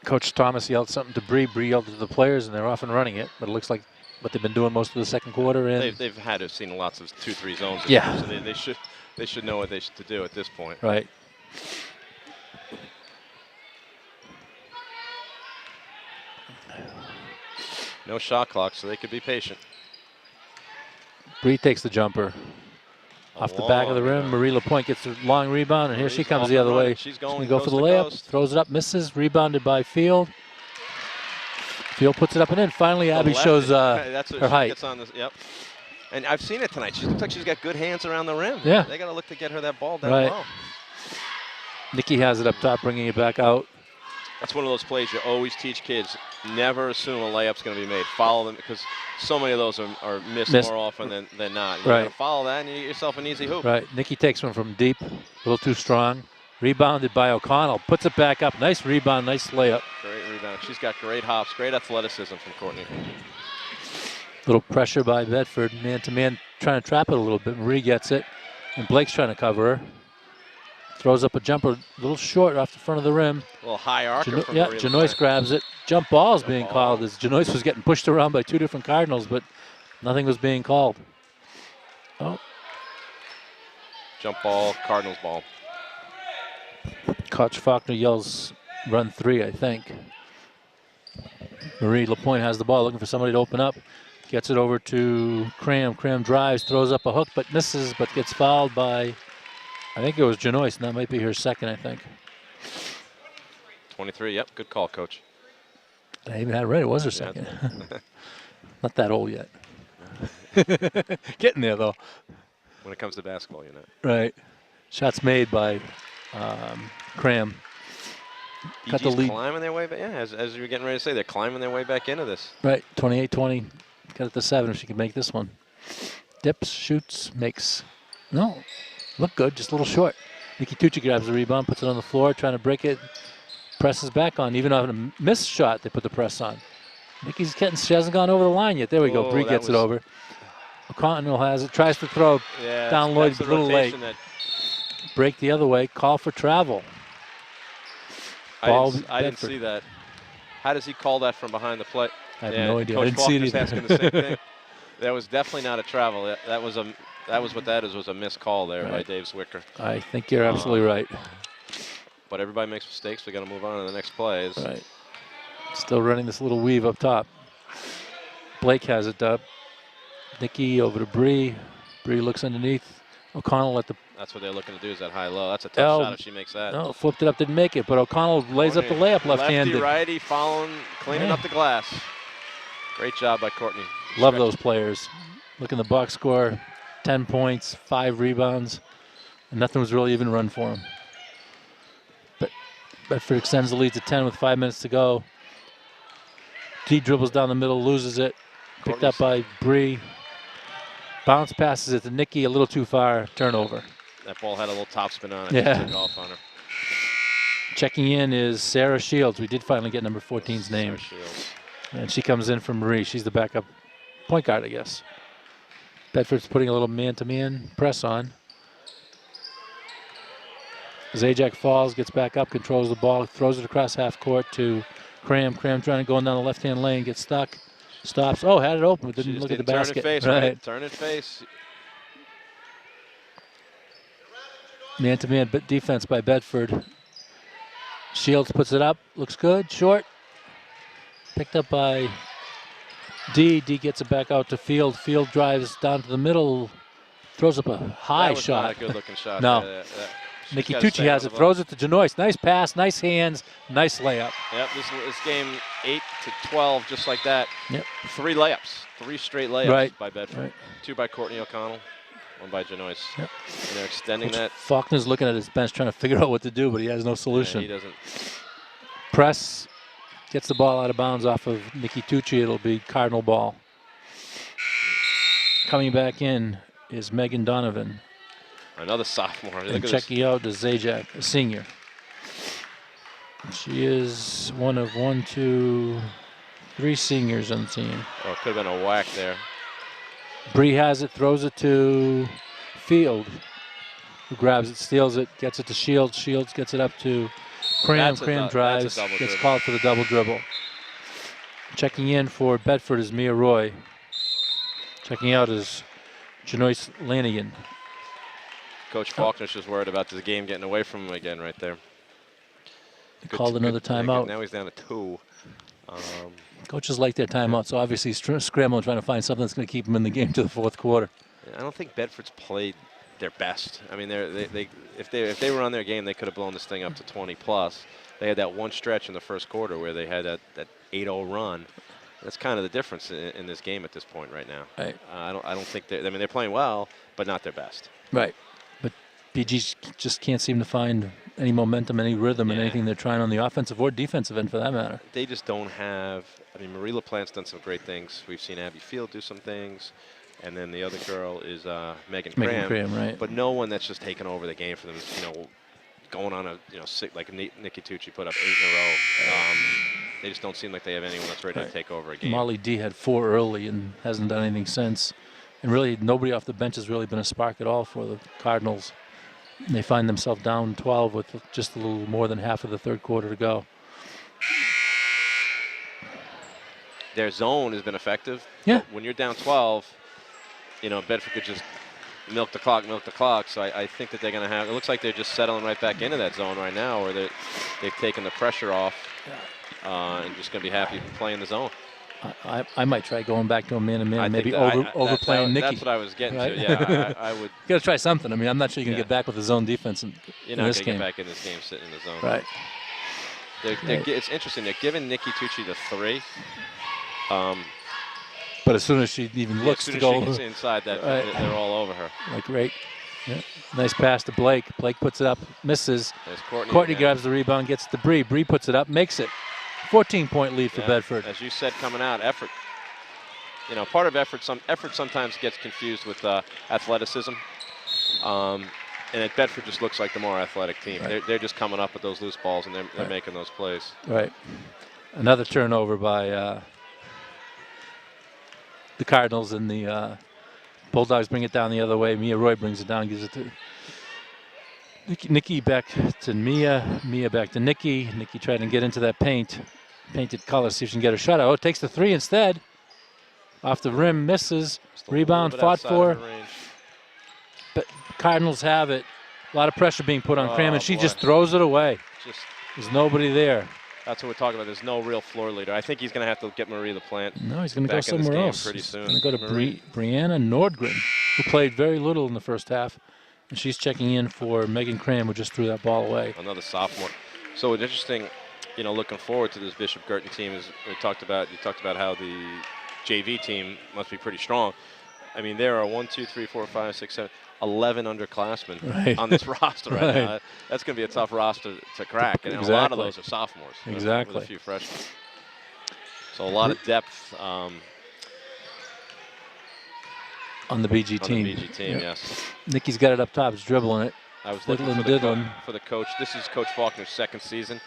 Coach Thomas yelled something to Bree. Bree yelled to the players, and they're off and running it. But it looks like what they've been doing most of the second quarter. And They've had to have seen lots of 2-3 zones. Yeah. So they should know what they should do at this point. Right. No shot clock, so they could be patient. Bree takes the jumper. Off the back of the rim, Marie LaPointe gets a long rebound, and here she comes the other way. She's going going to go for the layup, throws it up, misses, rebounded by Field. Field puts it up and in. Finally, Abby shows that's what her she height. gets on this, yep. And I've seen it tonight. She looks like she's got good hands around the rim. Yeah. They got to look to get her that ball down low. Nikki has it up top, bringing it back out. That's one of those plays you always teach kids. Never assume a layup's going to be made. Follow them, because so many of those are missed more often than not. You gotta follow that, and you get yourself an easy hoop. Right. Nikki takes one from deep, a little too strong. Rebounded by O'Connell. Puts it back up. Nice rebound, nice layup. Great rebound. She's got great hops, great athleticism from Courtney. Little pressure by Bedford. Man-to-man, trying to trap it a little bit. Marie gets it, and Blake's trying to cover her. Throws up a jumper, a little short off the front of the rim. A little high archer from yeah, Marie Janois grabs it. Jump ball is being called as Janois was getting pushed around by 2 different Cardinals, but nothing was being called. Oh. Jump ball, Cardinals ball. Coach Faulkner yells run 3, I think. Marie LaPointe has the ball, looking for somebody to open up. Gets it over to Cram. Cram drives, throws up a hook, but misses, but gets fouled by, I think it was Janois, and that might be her second, I think. 23, yep, good call, Coach. I even had it right, it was her second. Not that old yet. Getting there, though. When it comes to basketball, you know. Right. Shots made by Cram. Cut the lead. Climbing their way back. Yeah, as you were getting ready to say, they're climbing their way back into this. Right, 28-20. Got it to 7 if she can make this one. Dips, shoots, makes. No, look good, just a little short. Nikki Tucci grabs the rebound, puts it on the floor, trying to break it. Presses back on. Even on a missed shot, they put the press on. Nikki's getting, she hasn't gone over the line yet. There we go. Bree gets it over. O'Connell has it, tries to throw down Lloyd, a little late. Break the other way, call for travel. I didn't see that. How does he call that from behind the plate? I have no idea. Coach I didn't see it either. either. Asking the same thing. That was definitely not a travel. That was what that is, was a missed call there by Dave Zwicker. I think you're absolutely right. But everybody makes mistakes. We got to move on to the next plays. Right. Still running this little weave up top. Blake has it up. Nikki over to Bree. Bree looks underneath. O'Connell at the. That's what they're looking to do, is that high low. That's a tough shot if she makes that. No, flipped it up, didn't make it. But O'Connell lays up the layup left-handed. Lefty, righty, following, cleaning up the glass. Great job by Courtney. Love those players. Look in the box score, 10 points, 5 rebounds, and nothing was really even run for him. But Bedford extends the lead to 10 with 5 minutes to go. T dribbles down the middle, loses it. Picked up by Bree. Bounce passes it to Nikki, a little too far, turnover. That ball had a little topspin on it. Yeah. Took off on her. Checking in is Sarah Shields. We did finally get number 14's name. And she comes in from Marie. She's the backup point guard, I guess. Bedford's putting a little man-to-man press on. Zajac falls, gets back up, controls the ball, throws it across half court to Cram. Cram trying to go down the left-hand lane, gets stuck, stops. Oh, had it open, but didn't look at the basket. Turn and face, right? Turn and face. Man-to-man defense by Bedford. Shields puts it up, looks good, short. Picked up by D. D gets it back out to Field. Field drives down to the middle, throws up a high shot. Not a good-looking shot. No. Nikki gotta Tucci stay has on it, the throws it to Janois. Nice pass, nice hands, nice layup. Yep, this game 8-12, just like that. Yep. 3 layups, 3 straight layups Right. by Bedford. Right. 2 by Courtney O'Connell, 1 by Janois. Yep. And they're extending Coach that. Faulkner's looking at his bench trying to figure out what to do, but he has no solution. Yeah, he doesn't. Press, gets the ball out of bounds off of Nikki Tucci. It'll be Cardinal ball. Coming back in is Megan Donovan. Another sophomore. Look And at this. checking out is Zajac, a senior. She is one of 3 seniors on the team. Oh, it could have been a whack there. Bree has it, throws it to Field, who grabs it, steals it, gets it to Shields. Shields gets it up to Cram. Cram drives, double gets dribble. called for the double dribble. Checking in for Bedford is Mia Roy. Checking out is Janois Lanigan. Coach Faulkner's just worried about this game getting away from him again right there. Called another timeout. Now he's down to 2. Coaches like their timeout, so obviously he's scrambling, trying to find something that's going to keep him in the game to the 4th quarter. I don't think Bedford's played their best. I mean, if they were on their game, they could have blown this thing up to 20 plus. They had that one stretch in the first quarter where they had that 8-0 run. That's kind of the difference in this game at this point right now. Right. I don't think they're playing well, but not their best. Right. But BG just can't seem to find any momentum, any rhythm in anything they're trying on the offensive or defensive end for that matter. They just don't have. I mean, Marie LaPlante's done some great things. We've seen Abby Field do some things. And then the other girl is Megan Cram. Right. But no one that's just taken over the game for them, going on a, like Nikki Tucci put up 8 in a row. They just don't seem like they have anyone that's ready to take over a game. Molly D had 4 early and hasn't done anything since. And really, nobody off the bench has really been a spark at all for the Cardinals. They find themselves down 12 with just a little more than half of the 3rd quarter to go. Their zone has been effective. Yeah. But when you're down 12, Bedford could just milk the clock. So I think that they're going to have, it looks like they're just settling right back into that zone right now, where they've taken the pressure off and just going to be happy playing the zone. I might try going back to a man-to-man, maybe That's overplaying Nikki. what I was getting right? to. Yeah, I would. You got to try something. I mean, I'm not sure you can get back with the zone defense in You're not this going to game. get back in this game sitting in the zone. Right. It's interesting. They're giving Nikki Tucci the 3. But as soon as she even looks to go, as soon as she gets inside that, they're all over her. Like right. Yeah. Nice pass to Blake. Blake puts it up, misses. There's Courtney. Courtney grabs the rebound, gets to Bree. Bree puts it up, makes it. 14-point lead for Bedford. As you said, coming out, effort. Part of effort. Effort sometimes gets confused with athleticism. And at Bedford just looks like the more athletic team. Right. They're just coming up with those loose balls and they're making those plays. Right. Another turnover by the Cardinals, and the Bulldogs bring it down the other way. Mia Roy brings it down, gives it to Nikki back to Mia. Mia back to Nikki. Nikki trying to get into that painted color, see if she can get her shot out. Oh, takes the 3 instead. Off the rim, misses. Rebound fought for. But Cardinals have it. A lot of pressure being put on Cram, and she just throws it away. There's nobody there. That's what we're talking about. There's no real floor leader. I think he's going to have to get Marie LaPlante. No, he's going to go back in this somewhere game else. pretty soon. He's going to go to Brianna Nordgren, who played very little in the first half. And she's checking in for Megan Cram, who just threw that ball away. Another sophomore. So it's interesting, looking forward to this Bishop Guertin team. Is you talked about how the JV team must be pretty strong. I mean, there are 1, 2, 3, 4, 5, 6, 7, 11 underclassmen on this roster right now. That's going to be a tough roster to crack, and a lot of those are sophomores. Exactly. With a few freshmen. So a lot of depth on the BG team. On the BG team, yes. Nikki's got it up top. He's dribbling it. I was looking for the coach. This is Coach Faulkner's 2nd season,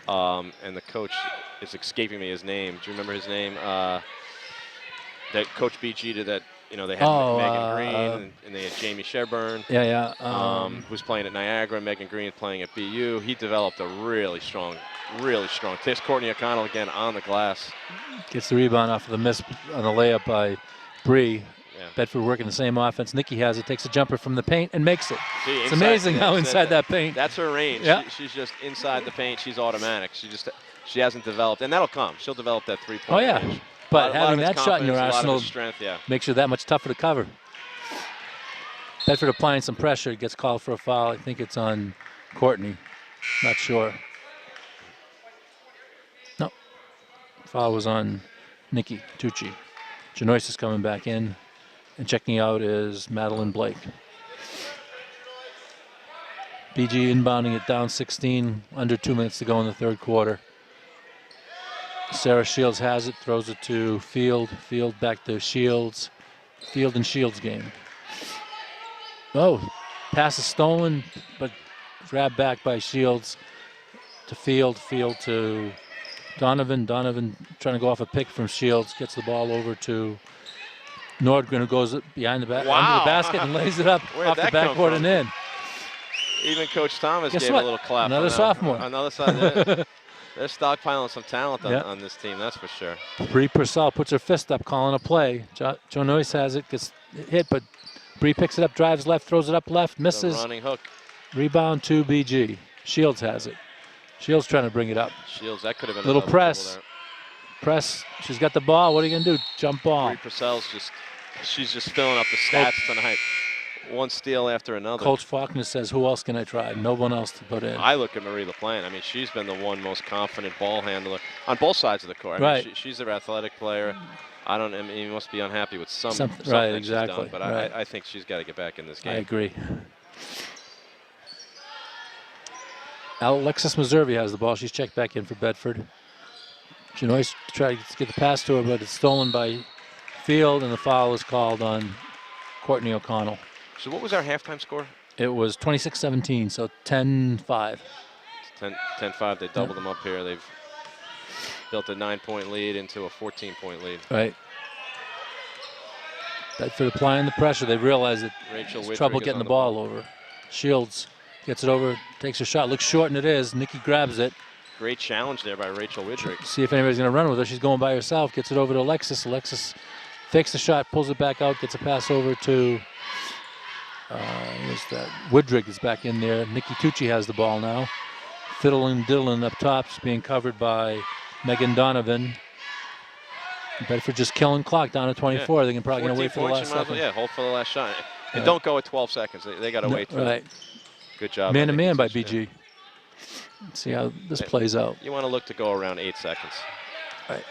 and the coach is escaping me his name. Do you remember his name? That Coach BG did that. They had Megan Green, and they had Jamie Sherburne. Who's playing at Niagara. Megan Green playing at BU. He developed a really strong test. Courtney O'Connell again on the glass. Gets the rebound off of the miss on the layup by Bree. Yeah. Bedford working the same offense. Nikki has it, takes a jumper from the paint and makes it. It's amazing how inside that paint. That's her range. Yeah. She's just inside the paint. She's automatic. She hasn't developed, and that'll come. She'll develop that 3-point range. But having that shot in your arsenal makes you that much tougher to cover. Bedford applying some pressure, gets called for a foul. I think it's on Courtney. Not sure. No. Foul was on Nikki Tucci. Janois is coming back in. And checking out is Madeline Blake. BG inbounding it down 16, under 2 minutes to go in the third quarter. Sarah Shields has it, throws it to Field. Field back to Shields. Field and Shields game. Oh, pass is stolen, but grabbed back by Shields to Field. Field to Donovan. Donovan trying to go off a pick from Shields. Gets the ball over to Nordgren, who goes behind the under the basket and lays it up off the backboard and in. Even Coach Thomas Guess gave what? a little clap. Another sophomore. Another sophomore. They're stockpiling some talent on this team, that's for sure. Bree Purcell puts her fist up, calling a play. Joe Noyce has it, gets hit, but Bree picks it up, drives left, throws it up left, misses. The running hook. Rebound to BG. Shields has it. Shields trying to bring it up. Shields, that could have been little a double press. there. Press. She's got the ball. What are you gonna do? Jump ball. Bree Purcell's she's just filling up the stats tonight. One steal after another. Coach Faulkner says, who else can I try? No one else to put in. I look at Marie LaPlante. I mean, she's been the one most confident ball handler on both sides of the court. I mean, she's their athletic player. I mean, you must be unhappy with something right, exactly. exactly. She's done, but I think she's got to get back in this game. I agree. Alexis Meservy has the ball. She's checked back in for Bedford. Janois tried to get the pass to her, but it's stolen by Field, and the foul is called on Courtney O'Connell. So what was our halftime score? It was 26-17, so 10-5. 10-5. They doubled them up here. They've built a 9-point lead into a 14-point lead. Right. Bedford applying the pressure. They realize that it's trouble getting the ball over. Shields gets it over, takes a shot, looks short, and it is. Nikki grabs it. Great challenge there by Rachel Widrick. See if anybody's going to run with her. She's going by herself. Gets it over to Alexis. Alexis fakes the shot, pulls it back out, gets a pass over to Woodrick is back in there. Nikki Tucci has the ball now. Fiddling Dillon up top, is being covered by Megan Donovan. Bedford just killing clock down to 24. They're probably going to wait for the last second. Yeah, hold for the last shot. And don't go at 12 seconds. They got to wait for right. Good job. Man to man by BG. Let's see how this plays out. You want to look to go around 8 seconds. Right.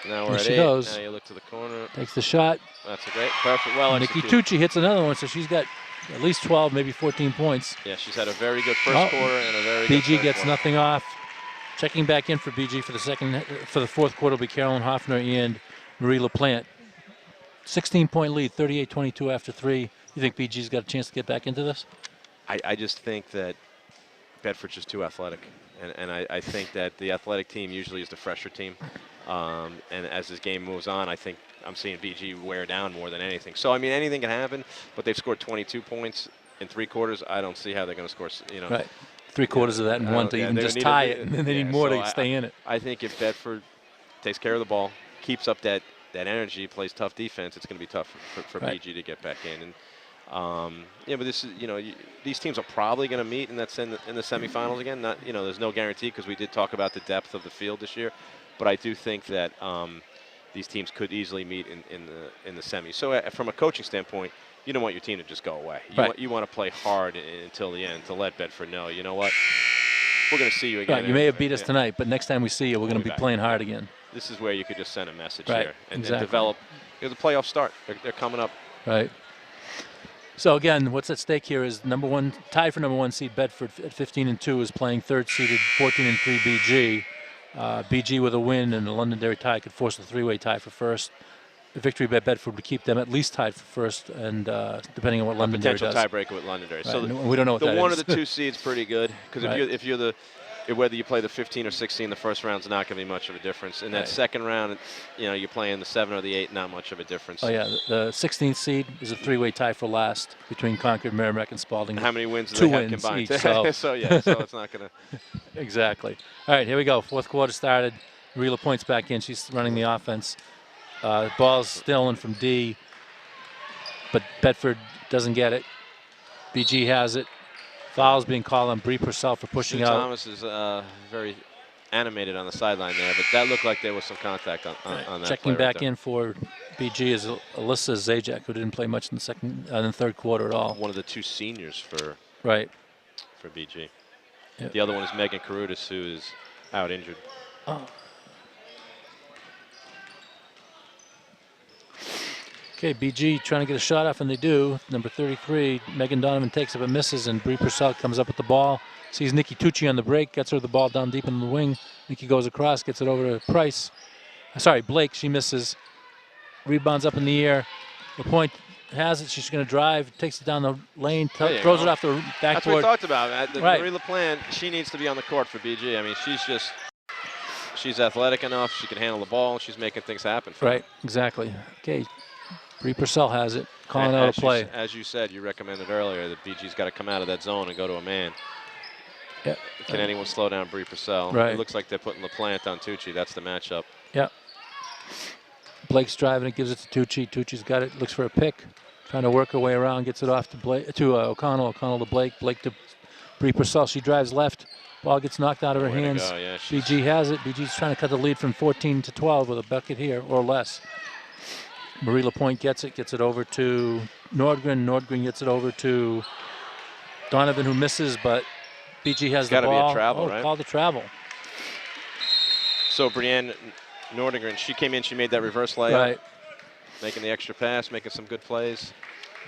Now we're there at she 8. Goes. Now you look to the corner. Takes the shot. That's a great, perfect, well Nikki executed. Tucci hits another one, so she's got at least 12, maybe 14 points. Yeah, she's had a very good first quarter and a very good BG third gets quarter. nothing off. Checking back in for BG for the fourth quarter will be Carolyn Hoffner and Marie LaPlante. 16-point lead, 38-22 after 3. You think BG's got a chance to get back into this? I just think that Bedford's just too athletic. And I think that the athletic team usually is the fresher team. And as this game moves on, I think I'm seeing BG wear down more than anything. So, I mean, anything can happen, but they've scored 22 points in 3 quarters. I don't see how they're going to score, Right. 3 quarters of that and one to even just tie it, and then they need more to stay in it. I think if Bedford takes care of the ball, keeps up that energy, plays tough defense, it's going to be tough for BG to get back in. And yeah, but this is, these teams are probably going to meet in the semifinals again. Not, there's no guarantee because we did talk about the depth of the field this year, but I do think that these teams could easily meet in the semis. So from a coaching standpoint, you don't want your team to just go away. You want to play hard until the end to let Bedford know, you know what, we're going to see you again. Right, you may have beat us tonight, but next time we see you, we're going to be playing hard again. This is where you could just send a message right, here and exactly. develop. The playoffs start. They're coming up. Right. So again, what's at stake here is tied for number 1 seed Bedford at 15-2 is playing third seeded 14-3 BG. BG with a win and the Londonderry tie could force a 3-way tie for first. The victory by Bedford would keep them at least tied for first, and depending on what Londonderry does. Potential tiebreaker with Londonderry. Right. So we don't know what that is. The one of the 2 seeds pretty good because right. if you're whether you play the 15 or 16, the first round's not going to be much of a difference. In that right. second round, you're playing the 7 or the 8, not much of a difference. Oh yeah, the 16th seed is a 3-way tie for last between Concord, Merrimack, and Spalding. How many wins do they have combined? Each, so. so it's not going to. Exactly. All right, here we go. Fourth quarter started. Rila points back in. She's running the offense. Ball's stolen from D, but Bedford doesn't get it. BG has it. Foul's being called on Bree Purcell for pushing out. Thomas is very animated on the sideline there, but that looked like there was some contact on that. Checking back right in for BG is Alyssa Zajac, who didn't play much in the third quarter at all. One of the 2 seniors for right. for BG. Yep. The other one is Megan Karutis, who is out injured. Oh. Okay, BG trying to get a shot off, and they do. Number 33, Megan Donovan takes up and misses, and Brie Purcell comes up with the ball. Sees Nikki Tucci on the break, gets her the ball down deep in the wing. Nikki goes across, gets it over to Price. Sorry, Blake, she misses. Rebounds up in the air. The point has it. She's going to drive, takes it down the lane, throws it off the backboard. That's what we talked about. Right. Marie LaPlante, she needs to be on the court for BG. I mean, she's athletic enough. She can handle the ball. She's making things happen for Right, her. exactly. Okay, Brie Purcell has it, calling out a play. As you said, you recommended earlier that BG's got to come out of that zone and go to a man. Yeah. Can anyone slow down Brie Purcell? Right. It looks like they're putting LaPlante on Tucci. That's the matchup. Yep. Blake's driving it, gives it to Tucci. Tucci's got it, looks for a pick. Trying to work her way around, gets it off to O'Connell. O'Connell to Blake. Blake to Brie Purcell. She drives left. Ball gets knocked out of her hands. Yeah, BG has it. BG's trying to cut the lead from 14 to 12 with a bucket here or less. Marie LaPointe gets it over to Nordgren. Nordgren gets it over to Donovan, who misses, but BG has the ball. Got to be a travel, right? Called the travel. So Brienne Nordgren, she came in, she made that reverse layup. Right. Making the extra pass, making some good plays.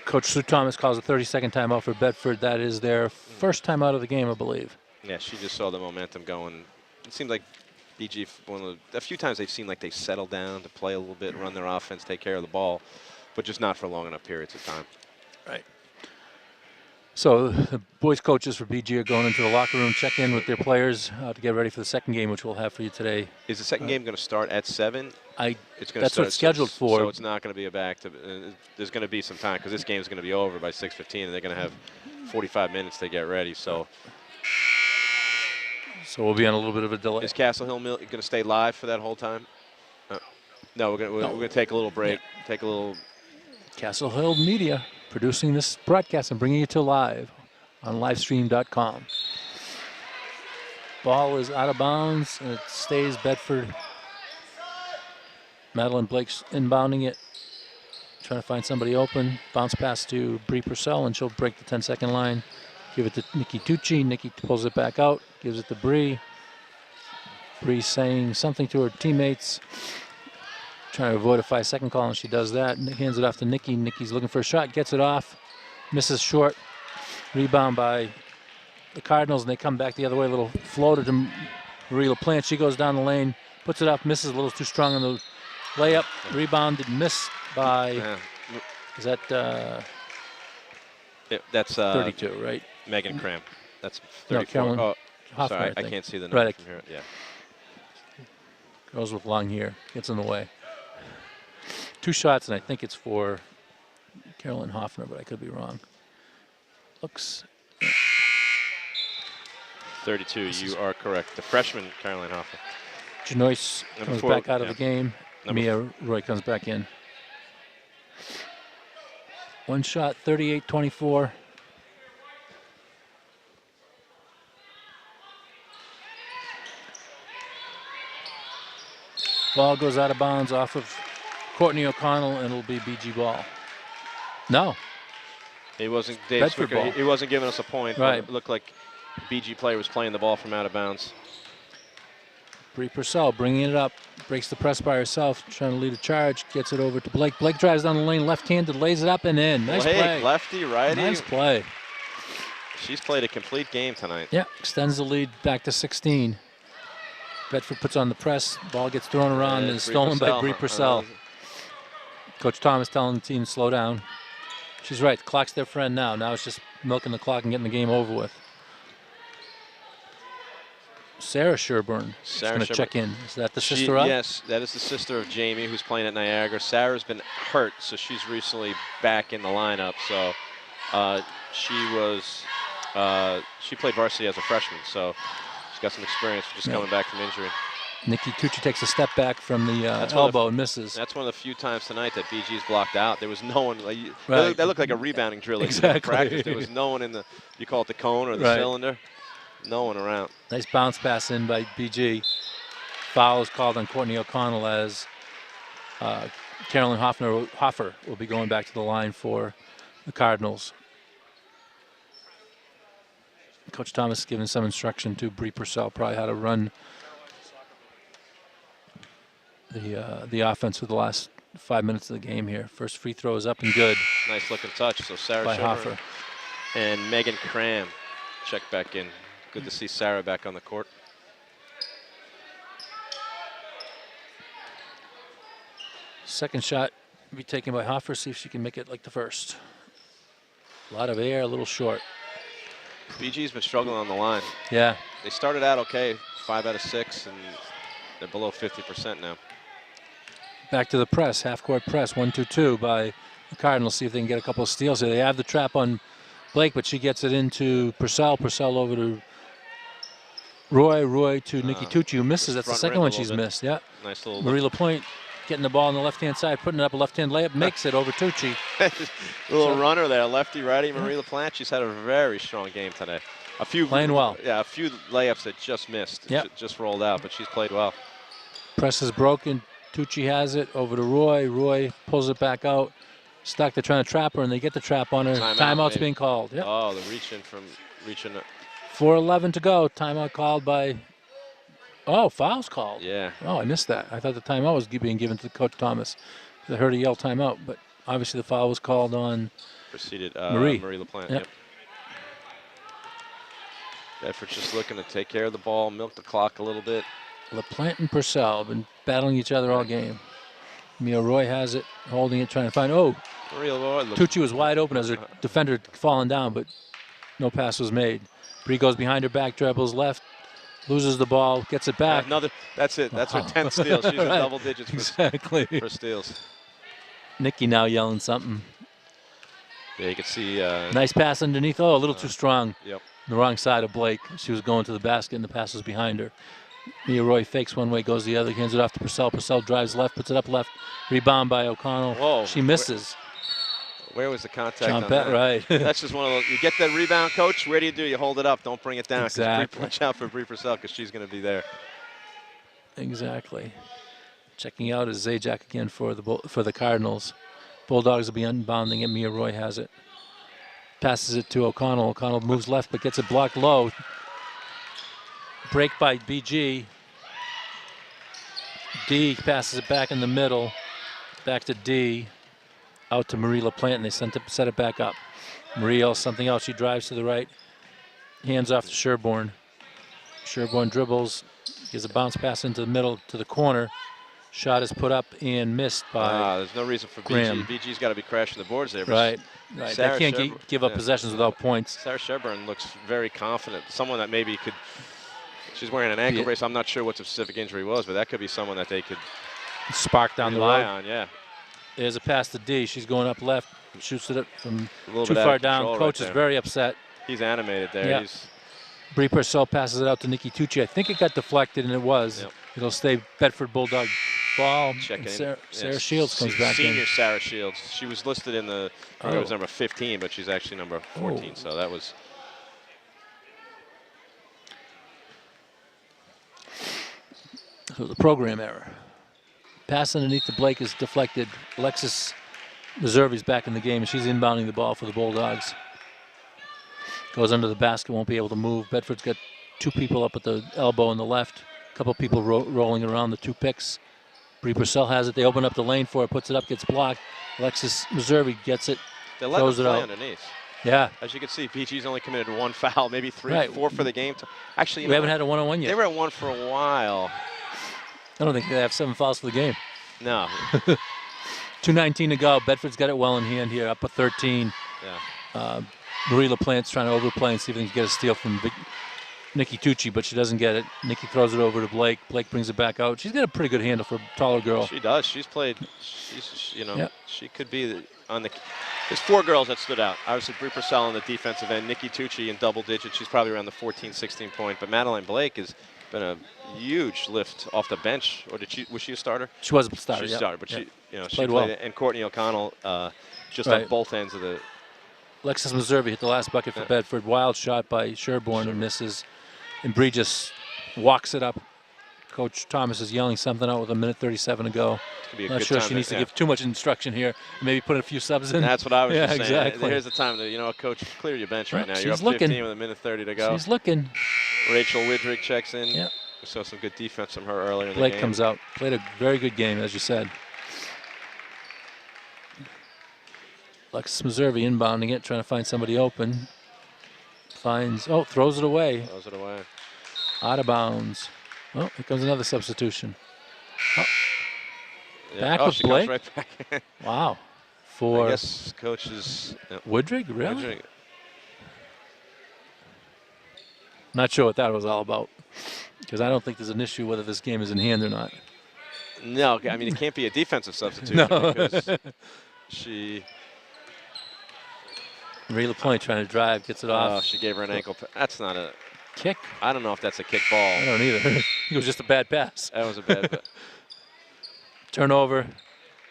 Coach Sue Thomas calls a 30-second timeout for Bedford. That is their first time out of the game, I believe. Yeah, she just saw the momentum going. It seemed like BG, a few times they've seemed like they settled down to play a little bit, run their offense, take care of the ball, but just not for long enough periods of time. Right. So the boys coaches for BG are going into the locker room, check in with their players to get ready for the second game, which we'll have for you today. Is the second game going to start at 7? That's what it's scheduled for. So it's not going to be a back to. There's going to be some time because this game is going to be over by 6:15, and they're going to have 45 minutes to get ready. So we'll be on a little bit of a delay. Is Castle Hill Mill going to stay live for that whole time? No, we're going to take a little break. Yeah. Take a little. Castle Hill Media producing this broadcast and bringing it to live on livestream.com. Ball is out of bounds, and it stays Bedford. Madeline Blake's inbounding it, trying to find somebody open. Bounce pass to Brie Purcell, and she'll break the 10-second line. Give it to Nikki Tucci. Nikki pulls it back out, gives it to Brie. Brie saying something to her teammates, trying to avoid a 5-second call, and she does that. Hands it off to Nikki. Nikki's looking for a shot, gets it off, misses short. Rebound by the Cardinals, and they come back the other way. A little floater to Marie LaPlante. She goes down the lane, puts it up, misses a little too strong on the layup. Rebounded, missed by, is that that's 32, right? Megan Cram. That's 34. No, Carolyn Hoffner, sorry, I can't see the number from here. Yeah. Girls with long hair, gets in the way. 2 shots, and I think it's for Carolyn Hoffner, but I could be wrong. Looks. 32, you are correct. The freshman, Caroline Hoffner. Janoyce comes back out of the game. Mia Roy comes back in. 1 shot, 38-24. Ball goes out of bounds off of Courtney O'Connell, and it'll be BG ball. No. He wasn't Dave Bedford Swicker, ball. he wasn't giving us a point. Right. It looked like BG player was playing the ball from out of bounds. Brie Purcell bringing it up, breaks the press by herself, trying to lead a charge, gets it over to Blake. Blake drives down the lane, left-handed, lays it up and in. Nice play. Lefty, righty. Nice play. She's played a complete game tonight. Yeah, extends the lead back to 16. Bedford puts on the press, ball gets thrown around and is stolen by Brie Purcell. Coach Thomas telling the team to slow down. She's right, the clock's their friend now. Now it's just milking the clock and getting the game over with. Sarah Sherburne is going to check in. Is that the sister of? Yes, that is the sister of Jamie, who's playing at Niagara. Sarah's been hurt, so she's recently back in the lineup. So she played varsity as a freshman, so she's got some experience just coming back from injury. Nikki Tucci takes a step back from the elbow and misses. That's one of the few times tonight that BG's blocked out. There was no one. Right. That looked like a rebounding drill. Exactly. Practice. There was no one in the, you call it the cone or the cylinder. No one around. Nice bounce pass in by BG. Foul is called on Courtney O'Connell as Carolyn Hoffer will be going back to the line for the Cardinals. Coach Thomas giving some instruction to Bree Purcell probably how to run the offense for the last 5 minutes of the game here. First free throw is up and good. Nice looking touch. So Sarah by Sherburne Hoffer. and Megan Cram check back in. Good to see Sarah back on the court. Second shot be taken by Hoffer. See if she can make it like the first. A lot of air, a little short. BG's been struggling on the line. Yeah. They started out okay, 5 out of 6, and they're below 50% now. Back to the press, half-court press, 1-2-2 by the Cardinals. See if they can get a couple of steals here. They have the trap on Blake, but she gets it into Purcell. Purcell over to Roy. Roy to Nikki Tucci, who misses. That's the second one she's missed. Yeah. Nice little Marie LaPointe getting the ball on the left-hand side, putting it up a left-hand layup, makes it over Tucci. little runner there, lefty, righty. Marie LaPlante, she's had a very strong game today. A few playing well. Yeah, a few layups that just missed. Yep. Just rolled out, but she's played well. Press is broken. Tucci has it over to Roy. Roy pulls it back out. Stuck. They're trying to trap her, and they get the trap on her. Timeout's being called. Yep. Oh, the reaching. 4:11 to go. Timeout called by. Oh, foul's called. Yeah. Oh, I missed that. I thought the timeout was being given to Coach Thomas. I heard a yell timeout, but obviously the foul was called on Proceeded Marie LaPlante. Yep. Bedford's just looking to take care of the ball, milk the clock a little bit. LaPlante and Purcell have been battling each other all game. Mia Roy has it, holding it, trying to find. Oh, Tucci was wide open as her defender falling down, but no pass was made. Bree goes behind her back, dribbles left, loses the ball, gets it back. That's it. That's her 10th steal. She's in double digits for steals. Nikki now yelling something. Yeah, you can see. Nice pass underneath. Oh, a little too strong. Yep. The wrong side of Blake. She was going to the basket, and the pass was behind her. Mia Roy fakes one way, goes the other, hands it off to Purcell. Purcell drives left, puts it up left. Rebound by O'Connell. Whoa. She misses. Where was the contact John on that? Right. That's just one of those. You get that rebound, coach. Where do? You hold it up. Don't bring it down. Exactly. Watch out for Bree Purcell because she's going to be there. Exactly. Checking out is Zajac again for the Cardinals. Bulldogs will be unbounding it. Mia Roy has it. Passes it to O'Connell. O'Connell moves left but gets it blocked low. Break by BG. D passes it back in the middle. Back to D. Out to Marie LaPlante, and they set it back up. Marie else something else. She drives to the right. Hands off to Sherborne. Sherborne dribbles. Gives a bounce pass into the middle to the corner. Shot is put up and missed by there's no reason for Graham. BG. BG's got to be crashing the boards there. Right. Sarah They can't give up possessions without points. Sarah Sherburne looks very confident. Someone that maybe could. She's wearing an ankle brace. I'm not sure what the specific injury was, but that could be someone that they could spark down the rely road. on. Yeah. There's a pass to D. She's going up left. Shoots it up from too bit far down. Coach right is very upset. He's animated there. Yeah. Bree Purcell passes it out to Nikki Tucci. I think it got deflected, and it was. Yep. It'll stay Bedford Bulldog ball. Sarah Shields comes back in. Senior Sarah Shields. She was listed in the. I think it was number 15, but she's actually number 14. So that was. So the program error. Pass underneath to Blake is deflected. Alexis Reservi's back in the game, and she's inbounding the ball for the Bulldogs. Goes under the basket, won't be able to move. Bedford's got two people up at the elbow on the left. A couple people rolling around the two picks. Bree Purcell has it. They open up the lane for it, puts it up, gets blocked. Alexis Reservi gets it, throws it out. Underneath. Yeah. As you can see, BG's only committed one foul, maybe three, right. 4 for the game. Actually, we haven't had a one-on-one yet. They were at one for a while. I don't think they have 7 fouls for the game. No. 2:19 to go. Bedford's got it well in hand here, up at 13. Yeah. Marie LaPlante's trying to overplay and see if they can get a steal from Nikki Tucci, but she doesn't get it. Nikki throws it over to Blake. Blake brings it back out. She's got a pretty good handle for a taller girl. She does. She's played. She could be on the. There's 4 girls that stood out. Obviously, Bree Purcell on the defensive end. Nikki Tucci in double digits. She's probably around the 14, 16 point. But Madeline Blake has been a huge lift off the bench. Or was she a starter? She was a starter. She started, but she played well. Well. And Courtney O'Connell just right. on both ends of the. Alexis Reservi hit the last bucket for Bedford. Wild shot by Sherborne and misses. And Bree just walks it up Coach Thomas is yelling something out with 1:37 to go. It's gonna be a Not good sure time she needs to yeah. give too much instruction here. Maybe put a few subs in. That's what I was yeah, just saying. exactly. Here's the time to, Coach, clear your bench right now. You're up She's looking. 15 with 1:30 to go. She's looking. Rachel Widrick checks in. Yeah. We saw some good defense from her earlier in the Blake game. comes out. Played a very good game, as you said. Alexis Meserve inbounding it, trying to find somebody open. Throws it away. Throws it away. Out of bounds. Oh, here comes another substitution. Oh. Yeah. Back oh, with she Blake. Comes right back. Wow. For I guess Coach is Woodrig, really? Woodrig. Not sure what that was all about, because I don't think there's an issue whether this game is in hand or not. No, I mean it can't be a defensive substitution No. because she. Marie LaPointe trying to drive, gets it off. She gave her an ankle. That's not a Kick? I don't know if that's a kick ball. I don't either. It was just a bad pass. That was a bad. Turnover.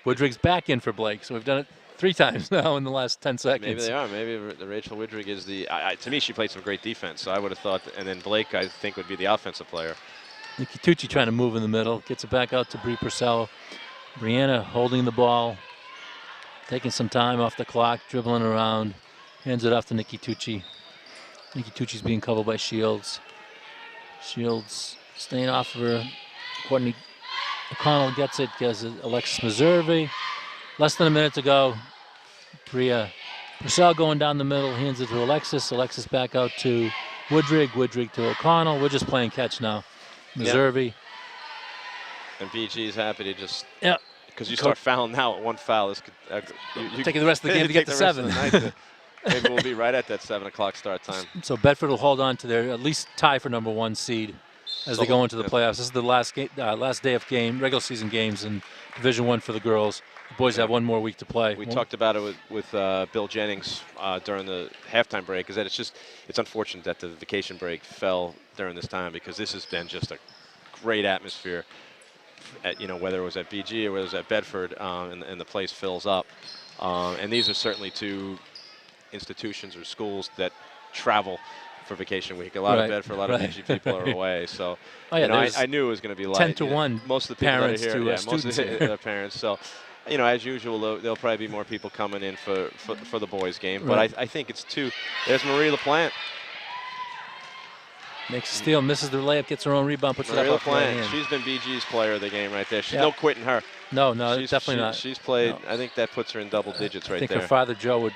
Woodrig's back in for Blake, so we've done it 3 times now in the last 10 seconds. Maybe they are. Maybe the Rachel Widrick is the. To me, she played some great defense, so I would have thought. And then Blake, I think, would be the offensive player. Nikki Tucci trying to move in the middle. Gets it back out to Brie Purcell. Brianna holding the ball. Taking some time off the clock, dribbling around. Hands it off to Nikki Tucci. Nikki Tucci's being covered by Shields. Shields staying off of her. Courtney O'Connell gets it, gives it Alexis Meserve. Less than a minute to go. Bria Purcell going down the middle, hands it to Alexis. Alexis back out to Woodrig. Woodrig to O'Connell. We're just playing catch now. Meserve. And BG is happy to just. Yeah. Because you start fouling now at 1 foul. This could. You taking the rest of the game to get to 7. Maybe we'll be right at that 7 o'clock start time. So Bedford will hold on to their at least tie for #1 seed as they go into the playoffs. This is the last day of regular season games in Division I for the girls. The boys have 1 more week to play. We talked about it with Bill Jennings during the halftime break. Is that it's unfortunate that the vacation break fell during this time because this has been just a great atmosphere. Whether it was at BG or whether it was at Bedford, and the place fills up. And these are certainly 2 institutions or schools that travel for vacation week. A lot of Bedford, a lot of BG people are away. So I knew it was going to be light. 10-1. Most of the people parents that are here, to most of students. the parents. So, as usual, there'll probably be more people coming in for the boys' game. But I think it's 2. There's Marie LaPlante. Makes a steal, misses the layup, gets her own rebound, puts it up off the right hand. She's been BG's player of the game right there. She's no quitting her. No, definitely not. She's played. No. I think that puts her in double digits right there. I think her father Joe would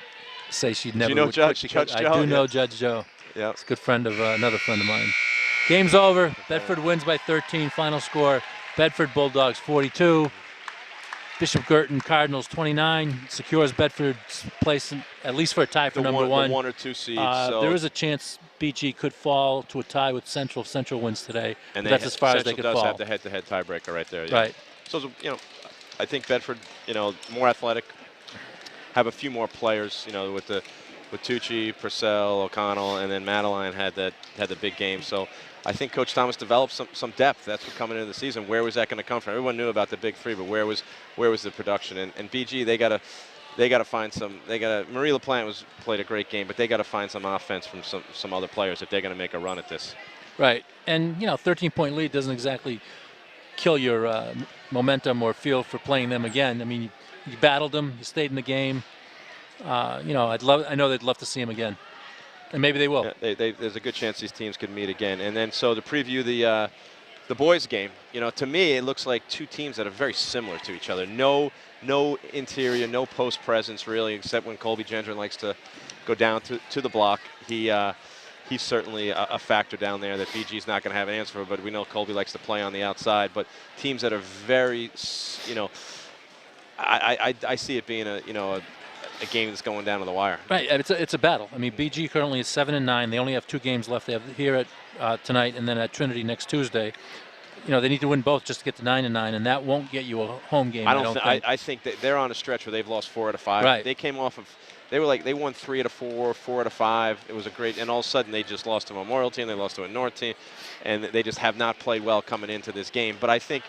say she'd never. Do you know Judge? She Coach I Joe? do know Judge Joe. Yeah, it's a good friend of another friend of mine. Game's over. Bedford wins by 13. Final score: Bedford Bulldogs 42. Bishop Guertin Cardinals 29 secures Bedford's place at least for a tie for #1. The 1 or 2 seeds. There is a chance BG could fall to a tie with Central. Central wins today, and that's as far as they could fall. Central does have the head-to-head tiebreaker right there. Yeah. Right. So I think Bedford, more athletic, have a few more players. With Tucci, Purcell, O'Connell, and then Madeline had the big game. So I think Coach Thomas developed some depth. That's what coming into the season. Where was that going to come from? Everyone knew about the big 3, but where was the production? And BG, they got to find some. Marie LaPlante played a great game, but they got to find some offense from some other players if they're going to make a run at this. Right, and 13-point lead doesn't exactly kill your momentum or feel for playing them again. I mean, you battled them, you stayed in the game. I know they'd love to see them again, and maybe they will. Yeah, there's a good chance these teams could meet again. And then so to preview the boys' game, to me it looks like 2 teams that are very similar to each other. No interior, no post presence really, except when Colby Gendron likes to go down to the block. He's certainly a factor down there that BG's not going to have an answer for, but we know Colby likes to play on the outside. But teams that are very, I see it being a game that's going down to the wire. Right, it's a battle. I mean, BG currently is 7-9. They only have 2 games left. They have here at tonight and then at Trinity next Tuesday. They need to win both just to get to 9-9, and that won't get you a home game. I think that they're on a stretch where they've lost 4 out of 5. Right. They came off of. They won 3 out of 4, 4 out of 5. It was a great, and all of a sudden they just lost to a Memorial team, they lost to a North team, and they just have not played well coming into this game. But I think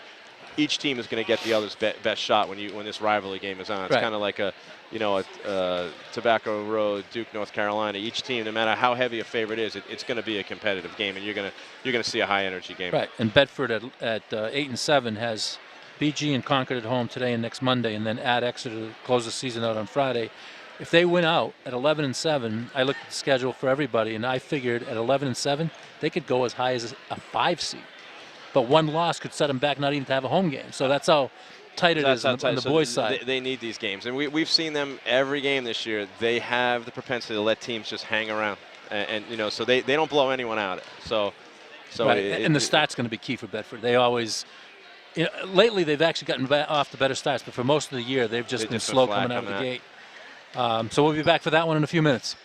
each team is going to get the other's best shot when this rivalry game is on. It's Right. kind of like a Tobacco Road, Duke, North Carolina. Each team, no matter how heavy a favorite is, it's going to be a competitive game, and you're going to see a high energy game. Right, and Bedford at 8-7 has BG and Concord at home today and next Monday, and then at Exeter to close the season out on Friday. If they win out at 11-7, I looked at the schedule for everybody, and I figured at 11-7 they could go as high as a 5 seed, but one loss could set them back not even to have a home game. So that's how tight it is on the boys' side. They need these games, and we've seen them every game this year. They have the propensity to let teams just hang around, and so they don't blow anyone out. So right. And the start's going to be key for Bedford. They always, lately they've actually gotten off the better starts, but for most of the year they've just been slow coming out of the gate. So we'll be back for that one in a few minutes.